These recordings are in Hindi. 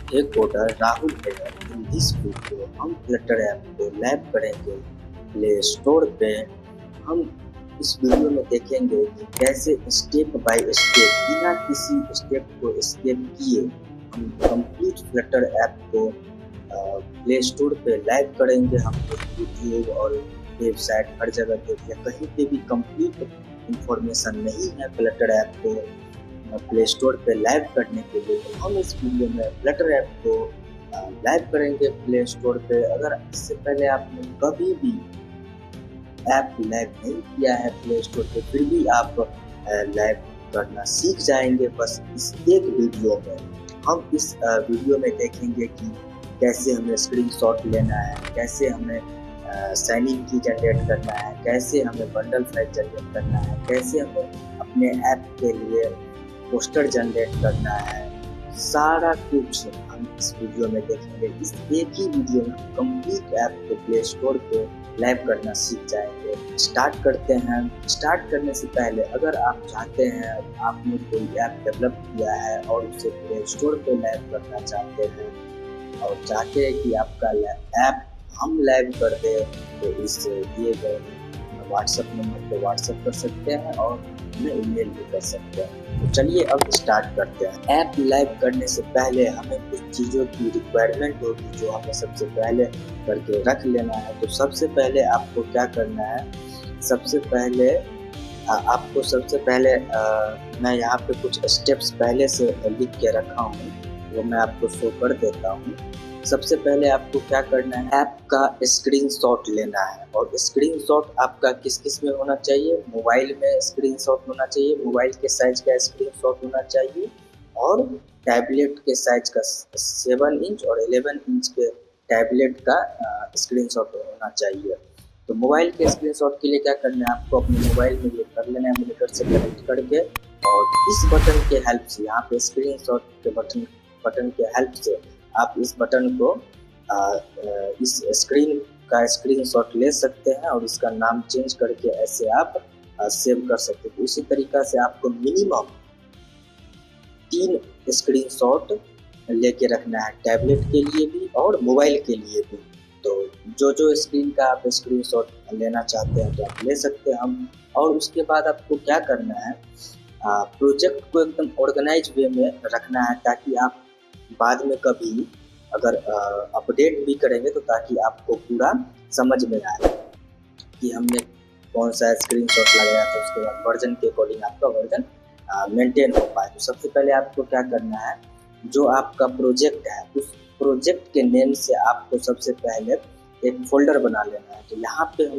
हे कोडर राहुल है। इन दिस वीडियो हम फ्लटर ऐप को लैब करेंगे प्ले स्टोर पे। हम इस वीडियो में देखेंगे कि कैसे स्टेप बाय स्टेप बिना किसी स्टेप को स्किप किए हम कंप्लीट फ्लटर ऐप को प्ले स्टोर पे लाइव करेंगे। हम यूट्यूब और वेबसाइट हर जगह देख या कहीं पे भी कंप्लीट इंफॉर्मेशन नहीं है फ्लटर ऐप को प्ले स्टोर पे लाइव करने के लिए। तो हम इस वीडियो में फ्लटर ऐप को लाइव करेंगे प्ले स्टोर पे। अगर इससे पहले आपने कभी भी ऐप लाइव नहीं किया है प्ले स्टोर पे, फिर भी आप लाइव करना सीख जाएंगे बस इस एक वीडियो में। हम इस वीडियो में देखेंगे कि कैसे हमें स्क्रीनशॉट लेना है, कैसे हमें साइन इन की जनरेट करना है, कैसे हमें बंडल फाइल जनरेट करना है, कैसे हमें अपने ऐप के लिए पोस्टर जनरेट करना है। सारा कुछ हम इस वीडियो में देखेंगे। इस एक ही वीडियो में कंप्लीट ऐप को प्ले स्टोर पे लाइव करना सीख जाएंगे। स्टार्ट करते हैं। स्टार्ट करने से पहले अगर आप चाहते हैं, आपने कोई ऐप डेवलप किया है और उसे प्ले स्टोर पे लाइव करना चाहते हैं और चाहते हैं कि आपका ऐप हम लाइव कर दें, तो इस दिए गए व्हाट्सएप नंबर पे व्हाट्सएप कर सकते हैं और हमें ईमेल भी कर सकते हैं। तो चलिए अब स्टार्ट करते हैं। ऐप लाइव करने से पहले हमें कुछ चीज़ों की रिक्वायरमेंट होगी जो हमें सबसे पहले करके रख लेना है। तो सबसे पहले आपको क्या करना है, सबसे पहले मैं यहाँ पे कुछ स्टेप्स पहले से लिख के रखा हूँ, वो मैं आपको शो कर देता हूँ। सबसे पहले आपको क्या करना है, ऐप का स्क्रीनशॉट लेना है। और स्क्रीनशॉट आपका किस किस में होना चाहिए, मोबाइल में स्क्रीनशॉट होना चाहिए, मोबाइल के साइज का स्क्रीनशॉट होना चाहिए और टैबलेट के साइज का 7 इंच और 11 इंच के टैबलेट का स्क्रीनशॉट होना चाहिए। तो मोबाइल के स्क्रीनशॉट के लिए क्या करना है, आपको अपने मोबाइल में ये कर लेना है मॉनिटर से कनेक्ट करके, और इस बटन के हेल्प से, यहाँ पे स्क्रीनशॉट के बटन के हेल्प से आप इस बटन को इस स्क्रीन का स्क्रीनशॉट ले सकते हैं और इसका नाम चेंज करके ऐसे आप सेव कर सकते हैं। उसी तरीका से आपको मिनिमम 3 स्क्रीनशॉट लेके रखना है, टैबलेट के लिए भी और मोबाइल के लिए भी। तो जो स्क्रीन का आप स्क्रीनशॉट लेना चाहते हैं तो आप ले सकते हैं हम। और उसके बाद आपको क्या करना है, प्रोजेक्ट को एकदम ऑर्गेनाइज वे में रखना है, ताकि आप बाद में कभी अगर अपडेट भी करेंगे तो ताकि आपको पूरा समझ में आए कि हमने कौन सा स्क्रीनशॉट लगाया था, उसके बाद वर्जन के अकॉर्डिंग आपका वर्जन मेंटेन हो पाए। तो सबसे पहले आपको क्या करना है, जो आपका प्रोजेक्ट है उस प्रोजेक्ट के नेम से आपको सबसे पहले एक फोल्डर बना लेना है। तो यहाँ पे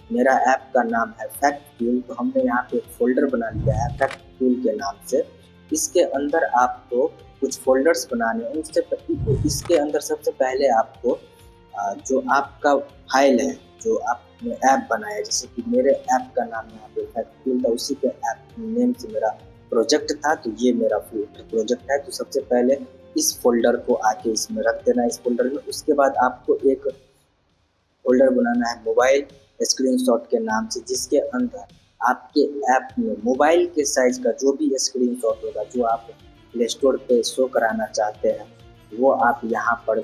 मेरा ऐप का नाम है फैक्ट, तो हमने यहाँ पे एक फोल्डर बना लिया है फैक्ट के नाम से। इसके अंदर आपको कुछ फोल्डर्स बनाने हैं। इसके अंदर सबसे पहले आपको जो आपका फाइल है, जो आपने ऐप बनाया, जैसे कि मेरे ऐप का नाम यहाँ पे फैक्ट था, उसी के ऐप नेम से मेरा प्रोजेक्ट था, तो ये मेरा प्रोजेक्ट है। तो सबसे पहले इस फोल्डर को आके इसमें रख देना है, इस फोल्डर में। उसके बाद आपको एक फोल्डर बनाना है मोबाइल स्क्रीनशॉट के नाम से, जिसके अंदर आपके ऐप में मोबाइल के साइज का जो भी स्क्रीनशॉट होगा, जो आप प्ले स्टोर पे शो कराना चाहते हैं, वो आप यहाँ पर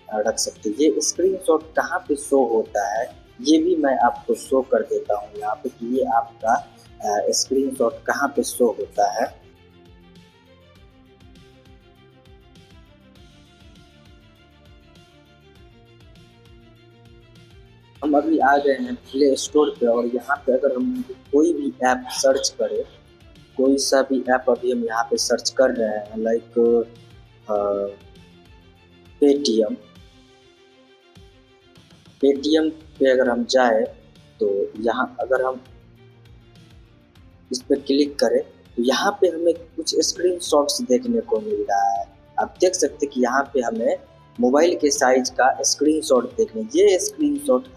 रख सकते हैं। ये स्क्रीनशॉट कहाँ पे शो होता है ये भी मैं आपको शो कर देता हूँ यहाँ पे, कि ये आपका स्क्रीनशॉट कहाँ पे शो होता है। हम अभी आ गए हैं प्ले स्टोर पे, और यहाँ पे अगर हम कोई भी ऐप सर्च करें, कोई सा भी ऐप अभी हम यहाँ पे सर्च कर रहे हैं, लाइक पेटीएम पे अगर हम जाए तो यहाँ अगर हम इस पर क्लिक करें तो यहाँ पे हमें कुछ स्क्रीनशॉट्स देखने को मिल रहा है। आप देख सकते हैं कि यहाँ पे हमें मोबाइल के साइज का स्क्रीनशॉट देखने, ये स्क्रीनशॉट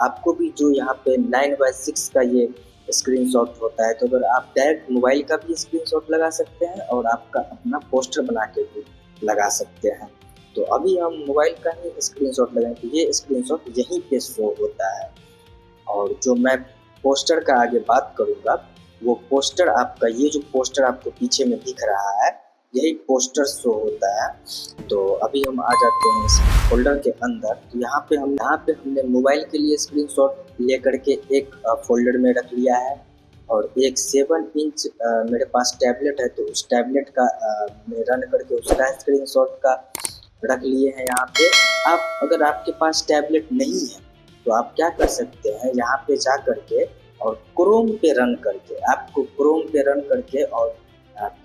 आपको भी जो यहाँ पे 9x6 का ये स्क्रीनशॉट होता है, तो अगर आप डायरेक्ट मोबाइल का भी स्क्रीनशॉट लगा सकते हैं और आपका अपना पोस्टर बना के भी लगा सकते हैं। तो अभी हम मोबाइल का ही स्क्रीनशॉट लगाएं, तो ये स्क्रीनशॉट यहीं पे शो होता है। और जो मैं पोस्टर का आगे बात करूँगा, वो पोस्टर आपका, ये जो पोस्टर आपको पीछे में दिख रहा है, यही पोस्टर शो होता है। तो अभी हम आ जाते हैं इस फोल्डर के अंदर। तो यहाँ पे हमने मोबाइल के लिए स्क्रीनशॉट लेकर के एक फोल्डर में रख लिया है, और एक 7 इंच मेरे पास टैबलेट है, तो उस टैबलेट का मैं रन करके उसका स्क्रीनशॉट का रख लिए हैं यहाँ पे। आप अगर आपके पास टैबलेट नहीं है तो आप क्या कर सकते हैं, यहाँ पे जा करके और क्रोम पे रन करके, आपको क्रोम पे रन करके और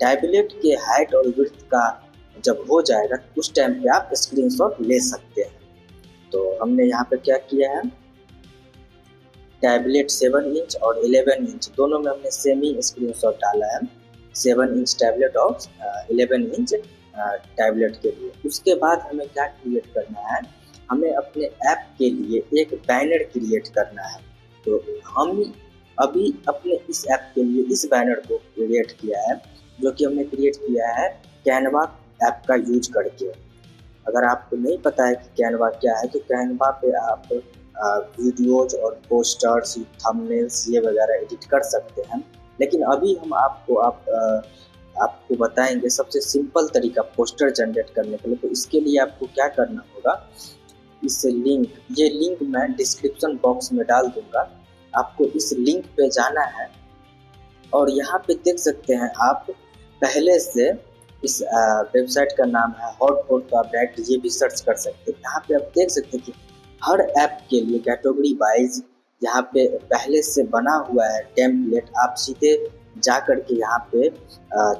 टैबलेट के हाइट और विड्थ का जब हो जाएगा उस टाइम पे आप स्क्रीनशॉट ले सकते हैं। तो हमने यहाँ पे क्या किया है, टैबलेट 7 इंच और 11 इंच दोनों में हमने सेम ही स्क्रीनशॉट डाला है, 7 इंच टैबलेट और 11 इंच टैबलेट के लिए। उसके बाद हमें क्या क्रिएट करना है, हमें अपने ऐप के लिए एक बैनर क्रिएट करना है। तो हम अभी अपने इस ऐप के लिए इस बैनर को क्रिएट किया है, जो कि हमने क्रिएट किया है कैनवा ऐप का यूज करके। अगर आपको नहीं पता है कि कैनवा क्या है, तो कैनवा पे आप वीडियोज और पोस्टर्स, थंबनेल्स ये वगैरह एडिट कर सकते हैं। लेकिन अभी हम आपको बताएंगे सबसे सिंपल तरीका पोस्टर जनरेट करने के लिए। तो इसके लिए आपको क्या करना होगा, ये लिंक मैं डिस्क्रिप्शन बॉक्स में डाल दूंगा। आपको इस लिंक पे जाना है और यहाँ पे देख सकते हैं आप पहले से इस वेबसाइट का नाम है हॉटपॉट, तो आप डायरेक्ट ये भी सर्च कर सकते हैं। यहाँ पे आप देख सकते हैं कि हर ऐप के लिए कैटेगरी वाइज यहाँ पे पहले से बना हुआ है टेम्पलेट। आप सीधे जा कर के यहाँ पे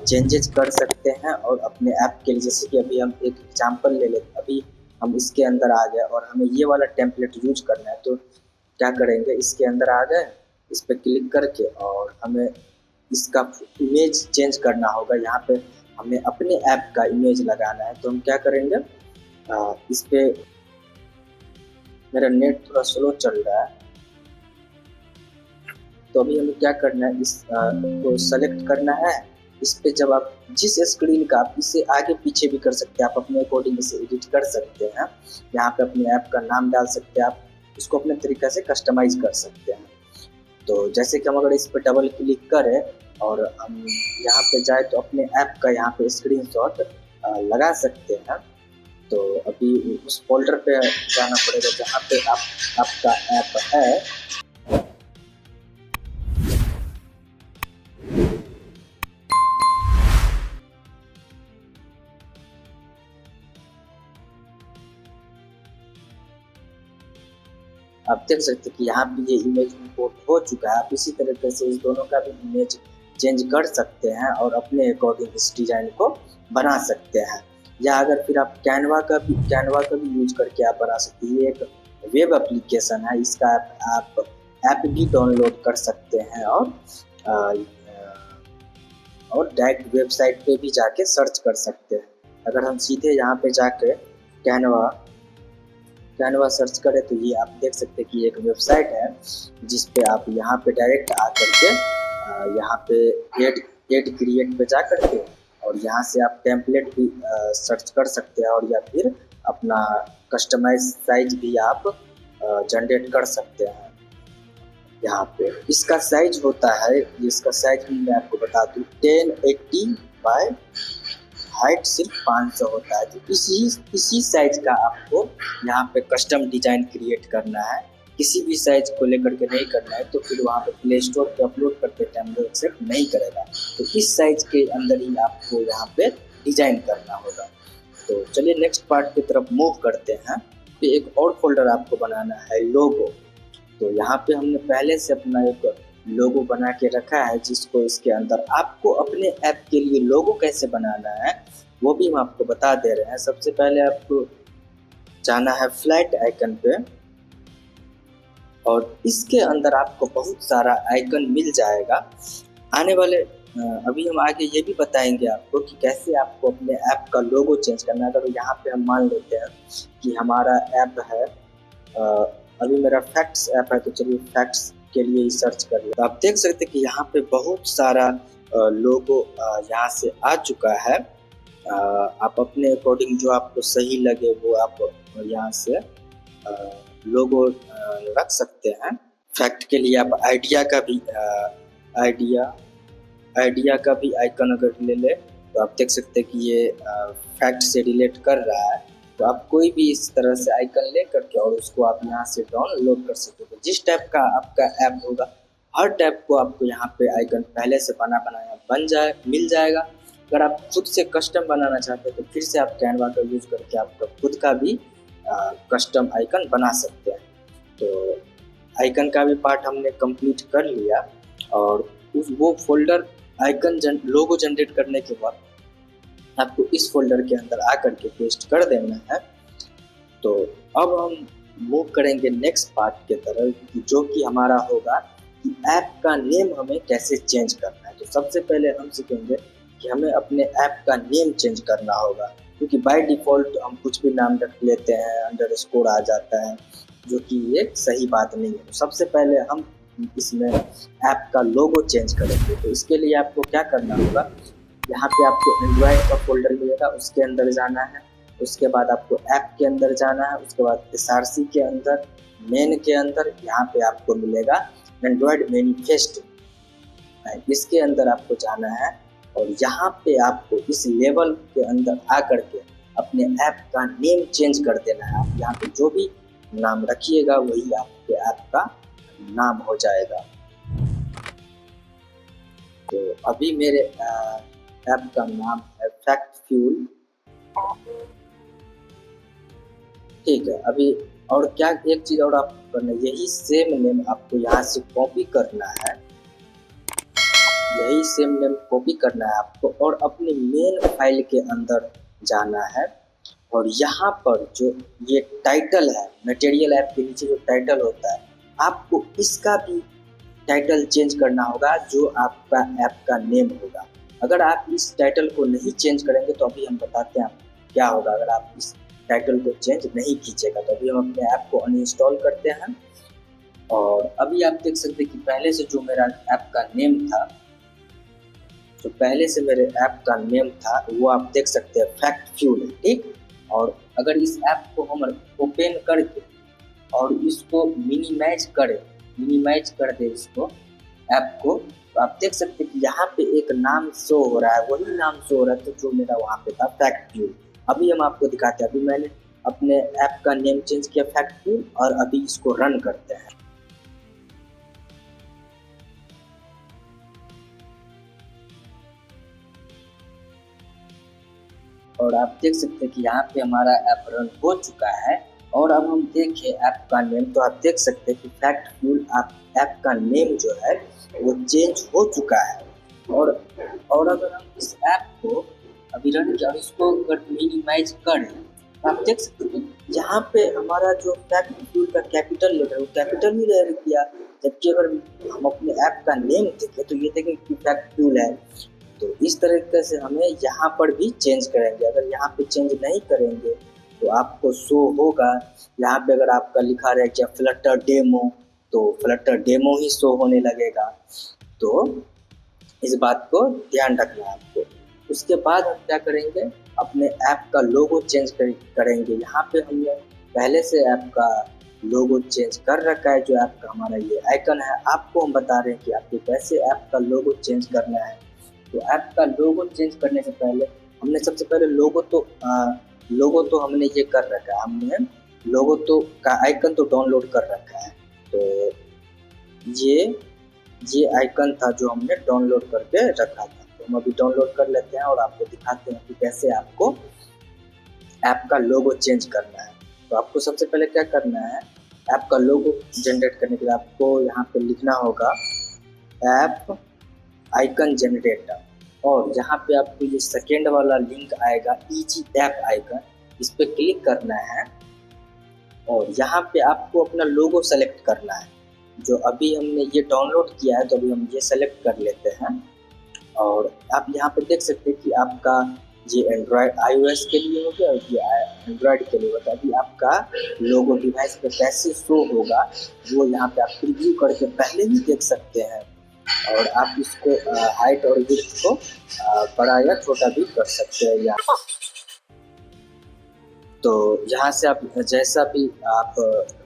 चेंजेस कर सकते हैं और अपने ऐप के लिए, जैसे कि अभी हम एक एग्जांपल ले लेते, अभी हम इसके अंदर आ गए और हमें ये वाला टेम्पलेट यूज करना है। तो क्या करेंगे, इसके अंदर आ गए, इस पर क्लिक करके और हमें इसका इमेज चेंज करना होगा। यहाँ पे हमें अपने ऐप का इमेज लगाना है। तो हम क्या करेंगे, इस पे मेरा नेट थोड़ा स्लो चल रहा है, तो अभी हमें क्या करना है, इस को सेलेक्ट करना है। इस पे जब आप जिस स्क्रीन का, आप इसे आगे पीछे भी कर सकते हैं, आप अपने अकॉर्डिंग इसे एडिट कर सकते हैं। यहाँ पे अपने ऐप का नाम डाल सकते हैं, आप इसको अपने तरीके से कस्टमाइज कर सकते हैं। तो जैसे कि हम अगर इस पर डबल क्लिक करें और हम यहाँ पे जाए तो अपने ऐप का यहाँ पे स्क्रीनशॉट लगा सकते हैं। तो अभी उस फोल्डर पे जाना पड़ेगा जहाँ पे आपका ऐप है। आप देख सकते हैं कि यहाँ पे ये इमेज इंपोर्ट हो चुका है। आप इसी तरीके से इस दोनों का भी इमेज चेंज कर सकते हैं और अपने अकॉर्डिंग इस डिजाइन को बना सकते हैं। या अगर फिर आप कैनवा का भी यूज करके आप बना सकते हैं। ये एक वेब एप्लीकेशन है, इसका आप ऐप भी डाउनलोड कर सकते हैं और डायरेक्ट वेबसाइट पे भी जाके सर्च कर सकते हैं। अगर हम सीधे यहाँ पे जाके कैनवा सर्च करें तो ये आप देख सकते हैं कि एक वेबसाइट है जिस पे आप यहाँ पे डायरेक्ट आकर के यहाँ पे एड क्रिएट पे जा करके और यहाँ से आप टेम्पलेट भी सर्च कर सकते हैं, और या फिर अपना कस्टमाइज साइज भी आप जनरेट कर सकते हैं। यहाँ पे इसका साइज होता है, इसका साइज भी मैं आपको बता दूँ, 1080 बाय हाइट सिर्फ 500 होता है। तो इसी साइज का आपको यहाँ पे कस्टम डिजाइन क्रिएट करना है। किसी भी साइज को लेकर के नहीं करना है, तो फिर वहाँ पे प्ले स्टोर पे अपलोड करते टाइम वो एक्सेप्ट नहीं करेगा। तो इस साइज के अंदर ही आपको यहाँ पे डिजाइन करना होगा। तो चलिए नेक्स्ट पार्ट की तरफ मूव करते हैं। तो एक और फोल्डर आपको बनाना है लोगो। तो यहाँ पे हमने पहले से अपना एक लोगो बना के रखा है, जिसको इसके अंदर आपको अपने ऐप के लिए लोगो कैसे बनाना है वो भी हम आपको बता दे रहे हैं। सबसे पहले आपको जाना है फ्लैट आइकन पे, और इसके अंदर आपको बहुत सारा आइकन मिल जाएगा आने वाले। अभी हम आगे ये भी बताएंगे आपको कि कैसे आपको अपने ऐप का लोगो चेंज करना है। अगर यहाँ पे हम मान लेते हैं कि हमारा ऐप है, अभी मेरा फैक्ट्स ऐप है, तो चलिए फैक्ट्स के लिए ही सर्च कर ले। तो आप देख सकते हैं कि यहाँ पे बहुत सारा लोगो यहाँ से आ चुका है। आप अपने अकॉर्डिंग जो आपको सही लगे वो आप यहाँ से लोगो रख सकते हैं। फैक्ट के लिए आप आइडिया का भी आइकन अगर ले ले तो आप देख सकते हैं कि ये फैक्ट से रिलेट कर रहा है। तो आप कोई भी इस तरह से आइकन ले करके और उसको आप यहाँ से डाउनलोड कर सकते हो। तो जिस टाइप का आपका ऐप होगा हर टाइप को आपको यहाँ पे आइकन पहले से बनाया मिल जाएगा। अगर आप खुद से कस्टम बनाना चाहते हैं तो फिर से आप कैनवा का यूज करके आपका खुद का भी कस्टम आइकन बना सकते हैं। तो आइकन का भी पार्ट हमने कंप्लीट कर लिया और वो फोल्डर आइकन लोगो जनरेट करने के बाद आपको इस फोल्डर के अंदर आकर के पेस्ट कर देना है। तो अब हम मूव करेंगे नेक्स्ट पार्ट के तरफ, जो कि हमारा होगा कि ऐप का नेम हमें कैसे चेंज करना है। तो सबसे पहले हम सीखेंगे कि हमें अपने ऐप का नेम चेंज करना होगा, क्योंकि बाय डिफ़ॉल्ट हम कुछ भी नाम रख लेते हैं, अंडरस्कोर आ जाता है, जो कि एक सही बात नहीं है। तो सबसे पहले हम इसमें ऐप का लोगो चेंज करेंगे। तो इसके लिए आपको क्या करना होगा, यहाँ पे आपको एंड्रॉयड का फोल्डर मिलेगा, उसके अंदर जाना है। उसके बाद आपको ऐप के अंदर जाना है। उसके बाद SRC के अंदर, मेन के अंदर यहाँ पे आपको मिलेगा एंड्रॉयड मैनिफेस्टो, इसके अंदर आपको जाना है। और यहाँ पे आपको इस लेवल के अंदर आकर के अपने ऐप का नेम चेंज कर देना है। आप यहाँ पे जो भी नाम रखिएगा वही आपके ऐप का नाम हो जाएगा। तो अभी मेरे ऐप का नाम है फैक्ट फ्यूल, ठीक है। अभी और क्या एक चीज और आपको करना है, यही सेम नेम आपको यहाँ से कॉपी करना है, यही सेम नेम कॉपी करना है आपको और अपने मेन फाइल के अंदर जाना है। और यहाँ पर जो ये टाइटल है, मटेरियल ऐप के नीचे जो टाइटल होता है, आपको इसका भी टाइटल चेंज करना होगा जो आपका ऐप का नेम होगा। अगर आप इस टाइटल को नहीं चेंज करेंगे तो अभी हम बताते हैं क्या होगा अगर आप इस टाइटल को चेंज नहीं कीजिएगा। तो अभी हम अपने ऐप को अनइंस्टॉल करते हैं। और अभी आप देख सकते हैं कि पहले से जो मेरा ऐप का नेम था, जो पहले से मेरे ऐप का नेम था वो आप देख सकते हैं फैक्ट फ्यूल है, ठीक। और अगर इस ऐप को हम ओपन करके और इसको मिनिमाइज कर दे इसको ऐप को, तो आप देख सकते हैं कि यहाँ पे एक नाम शो हो रहा है, वही नाम शो हो रहा है तो जो मेरा वहाँ पे था फैक्ट फ्यूल। अभी हम आपको दिखाते हैं। अभी मैंने अपने ऐप का नेम चेंज किया फैक्ट फ्यूल और अभी इसको रन करते हैं। और आप देख सकते हैं कि यहाँ पे हमारा ऐप रन हो चुका है। और अब हम देखें ऐप का नेम, तो आप देख सकते हैं कि फैक्ट फ्यूल ऐप का नेम जो है वो चेंज हो चुका है। और अगर हम इस ऐप को अभी रन किया और इसको अगर मिनिमाइज करें तो आप देख सकते हैं यहाँ पे हमारा जो फैक्ट फ्यूल का कैपिटल लेटर है वो कैपिटल ही रह गया। जबकि अगर हम अपने ऐप का नेम देखें तो ये देखें कि फैक्ट फ्यूल है। तो इस तरीके से हमें यहाँ पर भी चेंज करेंगे। अगर यहाँ पे चेंज नहीं करेंगे तो आपको शो होगा यहाँ पे, अगर आपका लिखा रहे क्या फ्लटर डेमो, तो फ्लटर डेमो ही शो होने लगेगा। तो इस बात को ध्यान रखना है आपको। उसके बाद हम क्या करेंगे, अपने ऐप का लोगो चेंज करेंगे। यहाँ पे हमने पहले से ऐप का लोगो चेंज कर रखा है, जो ऐप का हमारा ये आइकन है। आपको हम बता रहे हैं कि आपको कैसे ऐप का लोगो चेंज करना है। तो ऐप का लोगो चेंज करने से पहले हमने सबसे पहले लोगो तो हमने ये कर रखा है, हमने लोगो तो का आइकन तो डाउनलोड कर रखा है। तो ये आइकन था जो हमने डाउनलोड करके रखा था। तो हम अभी डाउनलोड कर लेते हैं और आपको दिखाते हैं कि कैसे आपको ऐप का लोगो चेंज करना है। तो आपको सबसे पहले क्या करना है, ऐप का लोगो जनरेट करने के लिए आपको यहाँ पे लिखना होगा ऐप आइकन जनरेटर। और यहाँ पे आपको ये सेकेंड वाला लिंक आएगा इजी ऐप आइकन, इस पे क्लिक करना है। और यहाँ पे आपको अपना लोगो सेलेक्ट करना है। जो अभी हमने ये डाउनलोड किया है तो अभी हम ये सेलेक्ट कर लेते हैं। और आप यहाँ पे देख सकते हैं कि आपका ये एंड्रॉयड iOS के लिए हो गया और ये एंड्रॉयड के लिए होता है। अभी आपका लोगो डिवाइस पे कैसे शो होगा वो यहाँ पे आप प्रीव्यू करके पहले ही देख सकते हैं। और आप इसको हाइट और विड्थ को बड़ा या छोटा भी कर सकते हैं यहाँ। तो यहाँ से आप जैसा भी आप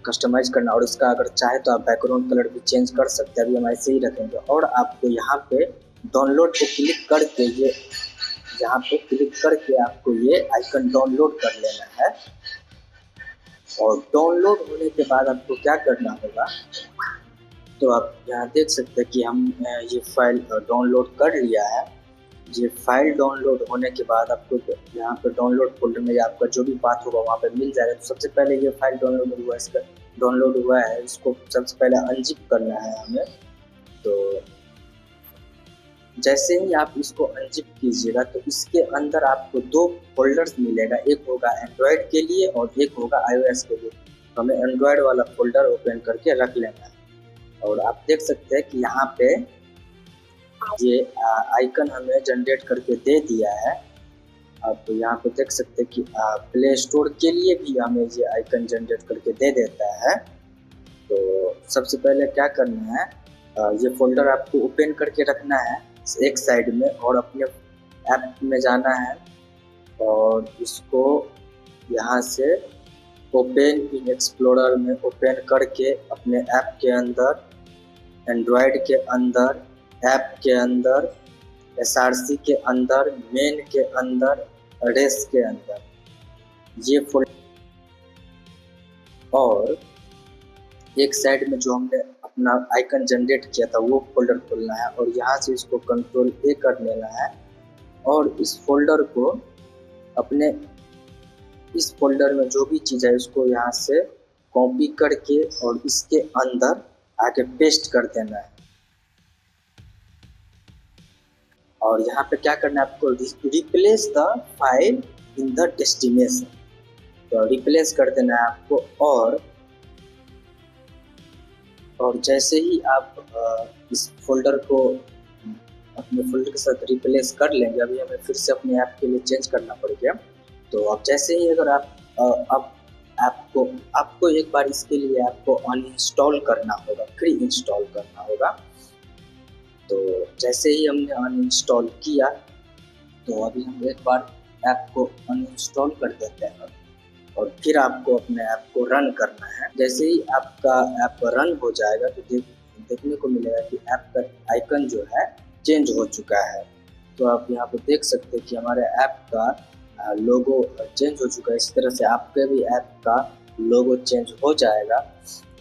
कस्टमाइज करना, और इसका अगर चाहे तो आप बैकग्राउंड कलर भी चेंज कर सकते हैं। अभी हम ऐसे ही रखेंगे। और आपको यहाँ पे डाउनलोड पे क्लिक करके यहाँ पे क्लिक करके आपको ये आइकन डाउनलोड कर लेना है। और डाउनलोड होने के बाद आपको क्या करना होगा, तो आप यहाँ देख सकते हैं कि हम ये फाइल डाउनलोड कर लिया है। ये फाइल डाउनलोड होने के बाद आपको यहाँ पे डाउनलोड फोल्डर में आपका जो भी पाथ होगा वहाँ पे मिल जाएगा। तो सबसे पहले ये फाइल डाउनलोड हुआ है, इसको सबसे पहले अनजिप करना है हमें। तो जैसे ही आप इसको अनजिप कीजिएगा तो इसके अंदर आपको दो फोल्डर्स मिलेगा, एक होगा एंड्रॉयड के लिए और एक होगा iOS के लिए। तो हमें एंड्रॉयड वाला फोल्डर ओपन करके रख लेना है। और आप देख सकते हैं कि यहाँ पे ये आइकन हमें जनरेट करके दे दिया है। आप यहाँ पे देख सकते हैं कि प्ले स्टोर के लिए भी हमें ये आइकन जनरेट करके दे देता है। तो सबसे पहले क्या करना है, ये फोल्डर आपको ओपन करके रखना है एक साइड में और अपने ऐप में जाना है और इसको यहाँ से ओपन इन एक्सप्लोरर में ओपन करके अपने ऐप के अंदर, एंड्रॉयड के अंदर, ऐप के अंदर, SRC के अंदर, मेन के अंदर, रेस के अंदर ये फोल्डर, और एक साइड में जो हमने अपना आइकन जनरेट किया था वो फोल्डर खोलना है और यहाँ से इसको कंट्रोल A कर लेना है और इस फोल्डर को अपने इस फोल्डर में जो भी चीज़ है इसको यहाँ से कॉपी करके और इसके अंदर आके पेस्ट कर देना है। और यहाँ पे क्या करना है आपको, replace the file in the destination, तो रिप्लेस कर देना है आपको। और जैसे ही आप इस फोल्डर को अपने फोल्डर के साथ रिप्लेस कर लेंगे, अभी हमें फिर से अपने ऐप के लिए चेंज करना पड़ गया। तो अब जैसे ही अगर आप अब आपको एक बार इसके लिए आपको अनइंस्टॉल करना होगा, फ्री इंस्टॉल करना होगा। तो जैसे ही हमने अनइंस्टॉल किया तो अभी हम एक बार ऐप को अनइंस्टॉल कर देते हैं और फिर आपको अपने ऐप को रन करना है। जैसे ही आपका ऐप रन हो जाएगा तो देखने को मिलेगा कि ऐप का आइकन जो है चेंज हो चुका है। तो आप यहाँ पे देख सकते हैं कि हमारे ऐप का लोगो चेंज हो चुका है। इसी तरह से आपके भी ऐप का लोगो चेंज हो जाएगा।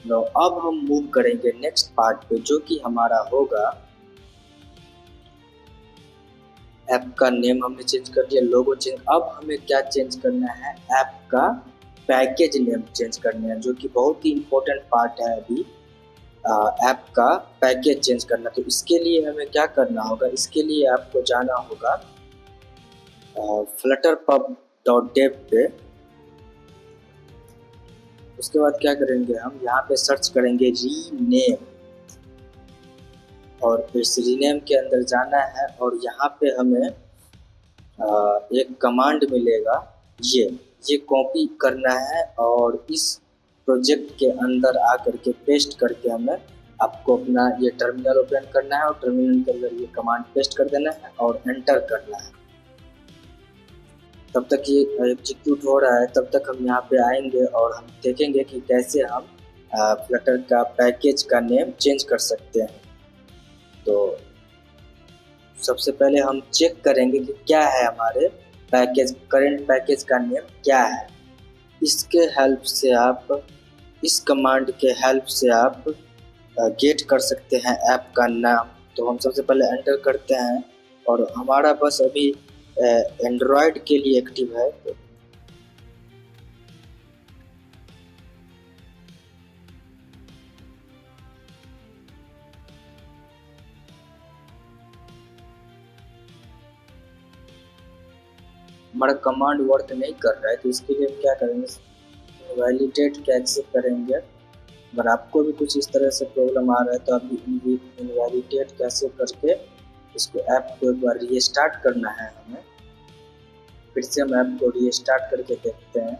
तो अब हम मूव करेंगे नेक्स्ट पार्ट पे, जो कि हमारा होगा, ऐप का नेम हमने चेंज कर दिया, लोगो चेंज। अब हमें क्या चेंज करना है, ऐप का पैकेज नेम चेंज करना है, जो कि बहुत ही इम्पोर्टेंट पार्ट है अभी ऐप का पैकेज चेंज करना। तो इसके लिए हमें क्या करना होगा, इसके लिए आपको जाना होगा flutterpub.dev पे। उसके बाद क्या करेंगे, हम यहाँ पे सर्च करेंगे रीनेम और इस रीनेम के अंदर जाना है और यहाँ पे हमें एक कमांड मिलेगा, ये कॉपी करना है और इस प्रोजेक्ट के अंदर आकर के पेस्ट करके हमें आपको अपना ये टर्मिनल ओपन करना है और टर्मिनल के अंदर ये कमांड पेस्ट कर देना है और एंटर करना है। तब तक ये एग्जीक्यूट हो रहा है, तब तक हम यहाँ पे आएंगे और हम देखेंगे कि कैसे हम फ्लटर का पैकेज का नेम चेंज कर सकते हैं। तो सबसे पहले हम चेक करेंगे कि क्या है हमारे पैकेज, करंट पैकेज का नेम क्या है। इसके हेल्प से आप, इस कमांड के हेल्प से आप गेट कर सकते हैं ऐप का नाम। तो हम सबसे पहले एंटर करते हैं और हमारा बस अभी एंड्रॉयड के लिए एक्टिव है। तो हमारा कमांड वर्क नहीं कर रहा है, तो इसके लिए हम क्या करेंगे, वैलिडेट कैसे करेंगे। अगर आपको भी कुछ इस तरह से प्रॉब्लम आ रहा है तो आप इनवैलिडेट कैसे करके इसको ऐप को एक बार रीस्टार्ट करना है हमें। फिर से हम ऐप को रीस्टार्ट करके देखते हैं।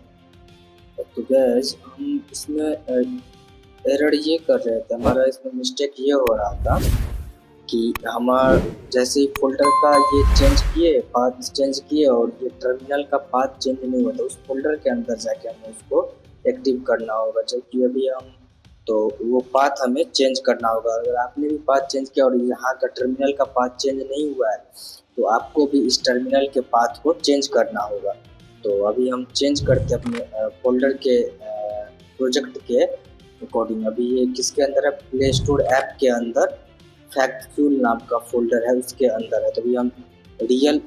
तो गैस हम इसमें एरर ये कर रहे थे, हमारा इसमें मिस्टेक ये हो रहा था कि हमारा जैसे ही फोल्डर का ये चेंज किए, पाथ चेंज किए और ये टर्मिनल का पाथ चेंज नहीं हुआ, तो उस फोल्डर के अंदर जाके हमें उसको एक्टिव करना होगा। जबकि अभी हम, तो वो पाथ हमें चेंज करना होगा। अगर आपने भी पाथ चेंज किया और यहाँ का टर्मिनल का पाथ चेंज नहीं हुआ है तो आपको भी इस टर्मिनल के पाथ को चेंज करना होगा। तो अभी हम चेंज करते हैं अपने फोल्डर के प्रोजेक्ट के अकॉर्डिंग। अभी ये किसके अंदर है, प्ले स्टोर ऐप के अंदर फैक्ट फ्यूल नाम का फोल्डर है, उसके अंदर है। तो अभी हम रियल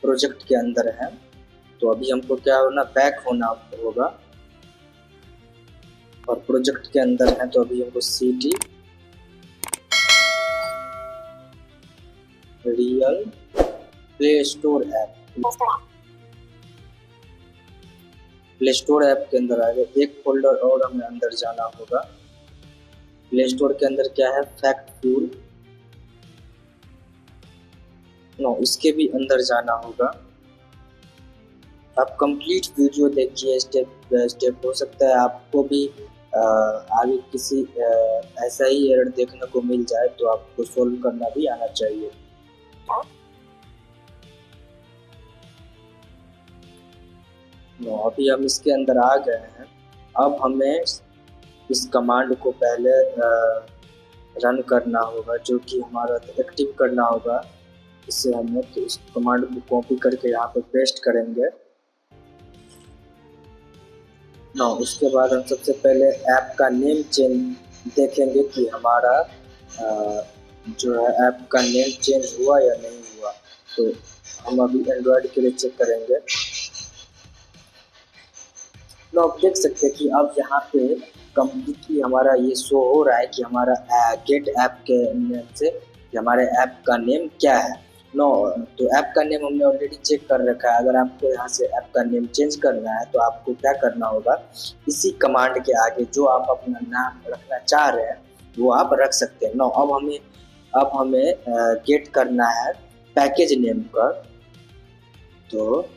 प्रोजेक्ट के अंदर हैं। तो अभी हमको क्या होना, बैक होना होगा और प्रोजेक्ट के अंदर है। तो अभी हमको cd real play store app, play store app के अंदर आ गए। एक फोल्डर और हमें अंदर जाना होगा। प्ले स्टोर के अंदर क्या है, फैक्ट फ्यूल, नो इसके भी अंदर जाना होगा। आप कंप्लीट वीडियो देखिए स्टेप बाय स्टेप। हो सकता है आपको भी आगे किसी ऐसा ही एरर देखने को मिल जाए, तो आपको सोल्व करना भी आना चाहिए। अभी हम इसके अंदर आ गए हैं। अब हमें इस कमांड को पहले रन करना होगा, जो कि हमारा एक्टिव करना होगा। इससे हमें तो इस कमांड को कॉपी करके यहाँ पे पेस्ट करेंगे। उसके बाद हम सबसे पहले ऐप का नेम चेंज देखेंगे कि हमारा जो है ऐप का नेम चेंज हुआ या नहीं हुआ। तो हम अभी एंड्रॉयड के लिए चेक करेंगे। आप देख सकते हैं कि अब यहाँ पे कम्प्लीटली हमारा ये शो हो रहा है कि हमारा गेट ऐप के नेम से हमारे ऐप का नेम क्या है। तो ऐप का नेम हमने ऑलरेडी चेक कर रखा है। अगर आपको यहाँ से ऐप का नेम चेंज करना है तो आपको क्या करना होगा, इसी कमांड के आगे जो आप अपना नाम रखना चाह रहे हैं वो आप रख सकते हैं। अब हमें गेट करना है पैकेज नेम का। तो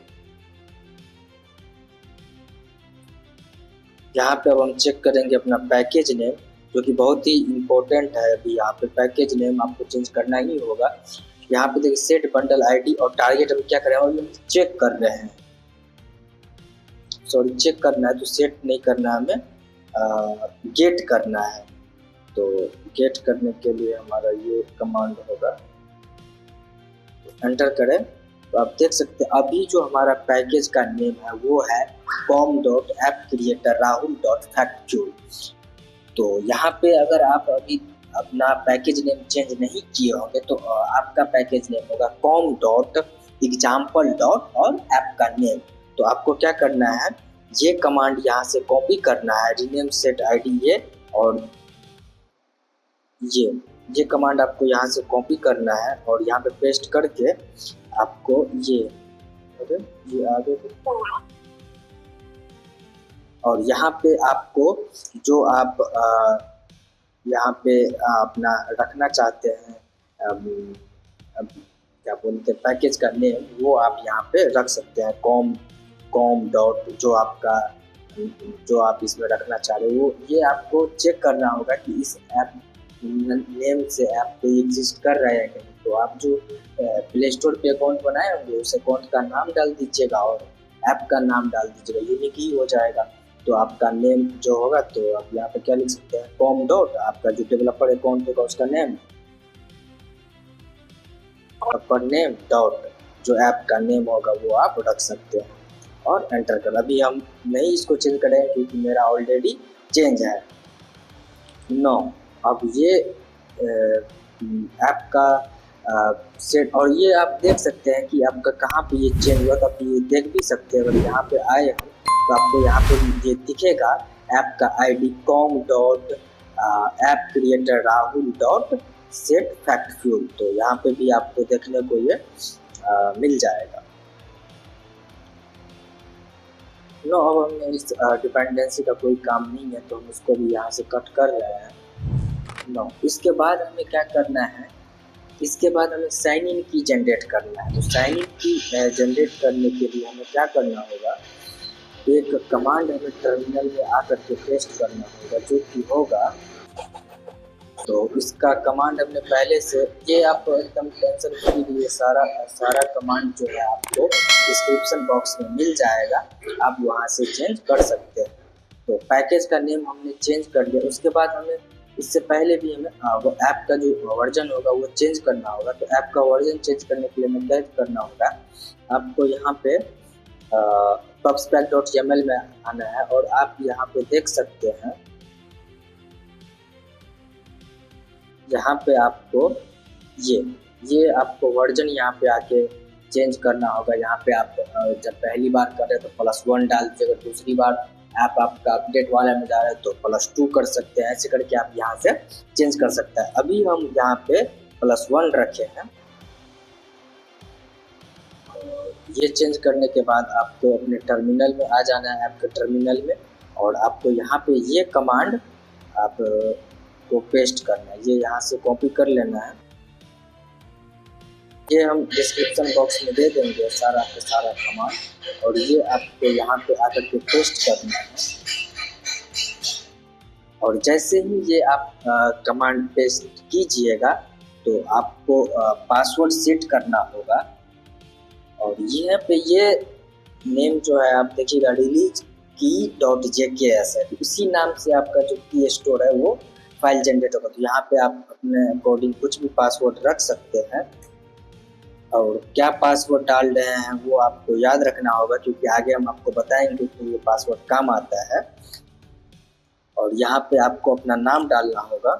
यहाँ पे अब हम चेक करेंगे अपना पैकेज नेम, जो कि बहुत ही इम्पोर्टेंट है। अभी यहाँ पे पैकेज नेम आपको चेंज करना ही होगा। यहाँ पे देखिए सेट बंडल आईडी और टारगेट हम क्या करें, हम चेक कर रहे हैं, सॉरी चेक करना है, तो सेट नहीं करना है, हमें गेट करना है। तो गेट करने के लिए हमारा ये कमांड होगा, एंटर करें। तो आप देख सकते हैं अभी जो हमारा पैकेज का नेम है वो है com.appcreator.rahul.factual। तो यहाँ पे अगर आप अभी अपना पैकेज नेम चेंज नहीं किए होंगे तो आपका पैकेज नेम होगा com.example. और ऐप का नेम। तो आपको क्या करना है, ये कमांड यहाँ से कॉपी करना है, रीनेम सेट आईडी ये, और ये कमांड आपको यहाँ से कॉपी करना है और यहाँ पे पेस्ट करके आपको ये आगे और यहाँ पे आपको जो आप यहाँ पे अपना रखना चाहते हैं क्या बोलते हैं पैकेज का नेम, वो आप यहाँ पे रख सकते हैं। com डॉट जो आप इसमें रखना चाह रहे हो, ये आपको चेक करना होगा कि इस ऐप नेम से ऐप कोई एग्जिस्ट कर रहा है कि नहीं। तो आप जो प्ले स्टोर पे अकाउंट बनाए होंगे उस अकाउंट का नाम डाल दीजिएगा और ऐप का नाम डाल दीजिएगा, यूनिक ही हो जाएगा। तो आपका नेम जो होगा, तो आप यहाँ पे क्या लिख सकते हैं, com डॉट आपका जो डेवलपर अकाउंट होगा उसका नेम, डेवलपर नेम डॉट जो ऐप का नेम होगा वो आप रख सकते हैं और एंटर कर। अभी हम नहीं इसको चेंज करेंगे क्योंकि मेरा ऑलरेडी चेंज है। अब ये ऐप का सेट, और ये आप देख सकते हैं कि आपका कहाँ पे ये चेंज हुआ। तो आप ये देख भी सकते हैं, अगर यहाँ पे आए हम तो आपको यहाँ पे ये दिखेगा ऐप का आईडी com.appcreator.rahul.setFactFuel। तो यहाँ पे भी आपको देखने को ये मिल जाएगा। अब हमें इस डिपेंडेंसी का कोई काम नहीं है तो हम इसको भी यहाँ से कट कर रहे हैं। इसके बाद हमें क्या करना है, इसके बाद हमें साइन इन की जनरेट करना है। तो साइन इन की जनरेट करने के लिए हमें क्या करना होगा, एक कमांड हमें टर्मिनल में आकर के पेस्ट करना होगा, जो कि होगा, तो इसका कमांड हमने पहले से, ये आप एकदम टेंशन फ्री लिए सारा कमांड जो है आपको डिस्क्रिप्शन बॉक्स में मिल जाएगा, आप वहां से चेंज कर सकते हैं। तो पैकेज का नेम हमने चेंज कर लिया। उसके बाद हमें इससे पहले भी हमें वो ऐप का जो वर्जन होगा वो चेंज करना होगा। तो ऐप का वर्जन चेंज करने के लिए हमें क्या करना होगा, आपको यहाँ पे pubspec.yaml में आना है और आप यहाँ पे देख सकते हैं, यहाँ पे आपको ये आपको वर्जन यहाँ पे आके चेंज करना होगा। यहाँ पे आप जब पहली बार कर रहे हैं तो +1 डाल दीजिए, अगर दूसरी बार ऐप आपका अपडेट वाले में जा रहे हैं तो +2 कर सकते हैं। ऐसे करके आप यहाँ से चेंज कर सकते हैं। अभी हम यहाँ पे +1 रखे हैं। ये चेंज करने के बाद आपको अपने टर्मिनल में आ जाना है, ऐप के टर्मिनल में, और आपको यहाँ पे ये कमांड आप को पेस्ट करना है। ये यहाँ से कॉपी कर लेना है। ये हम डिस्क्रिप्शन बॉक्स में दे देंगे सारा का सारा कमांड, और ये आपको यहाँ पे आकर के पेस्ट करना है। और जैसे ही ये आप कमांड पेस्ट कीजिएगा तो आपको पासवर्ड सेट करना होगा। और यहाँ पे ये नेम जो है आप देखिएगा रिलीज की.jks है, तो इसी नाम से आपका जो की स्टोर है वो फाइल जनरेट होगा। तो यहाँ पे आप अपने अकॉर्डिंग कुछ भी पासवर्ड रख सकते हैं, और क्या पासवर्ड डाल रहे हैं वो आपको याद रखना होगा, क्योंकि आगे हम आपको बताएंगे कि ये पासवर्ड काम आता है। और यहाँ पे आपको अपना नाम डालना होगा।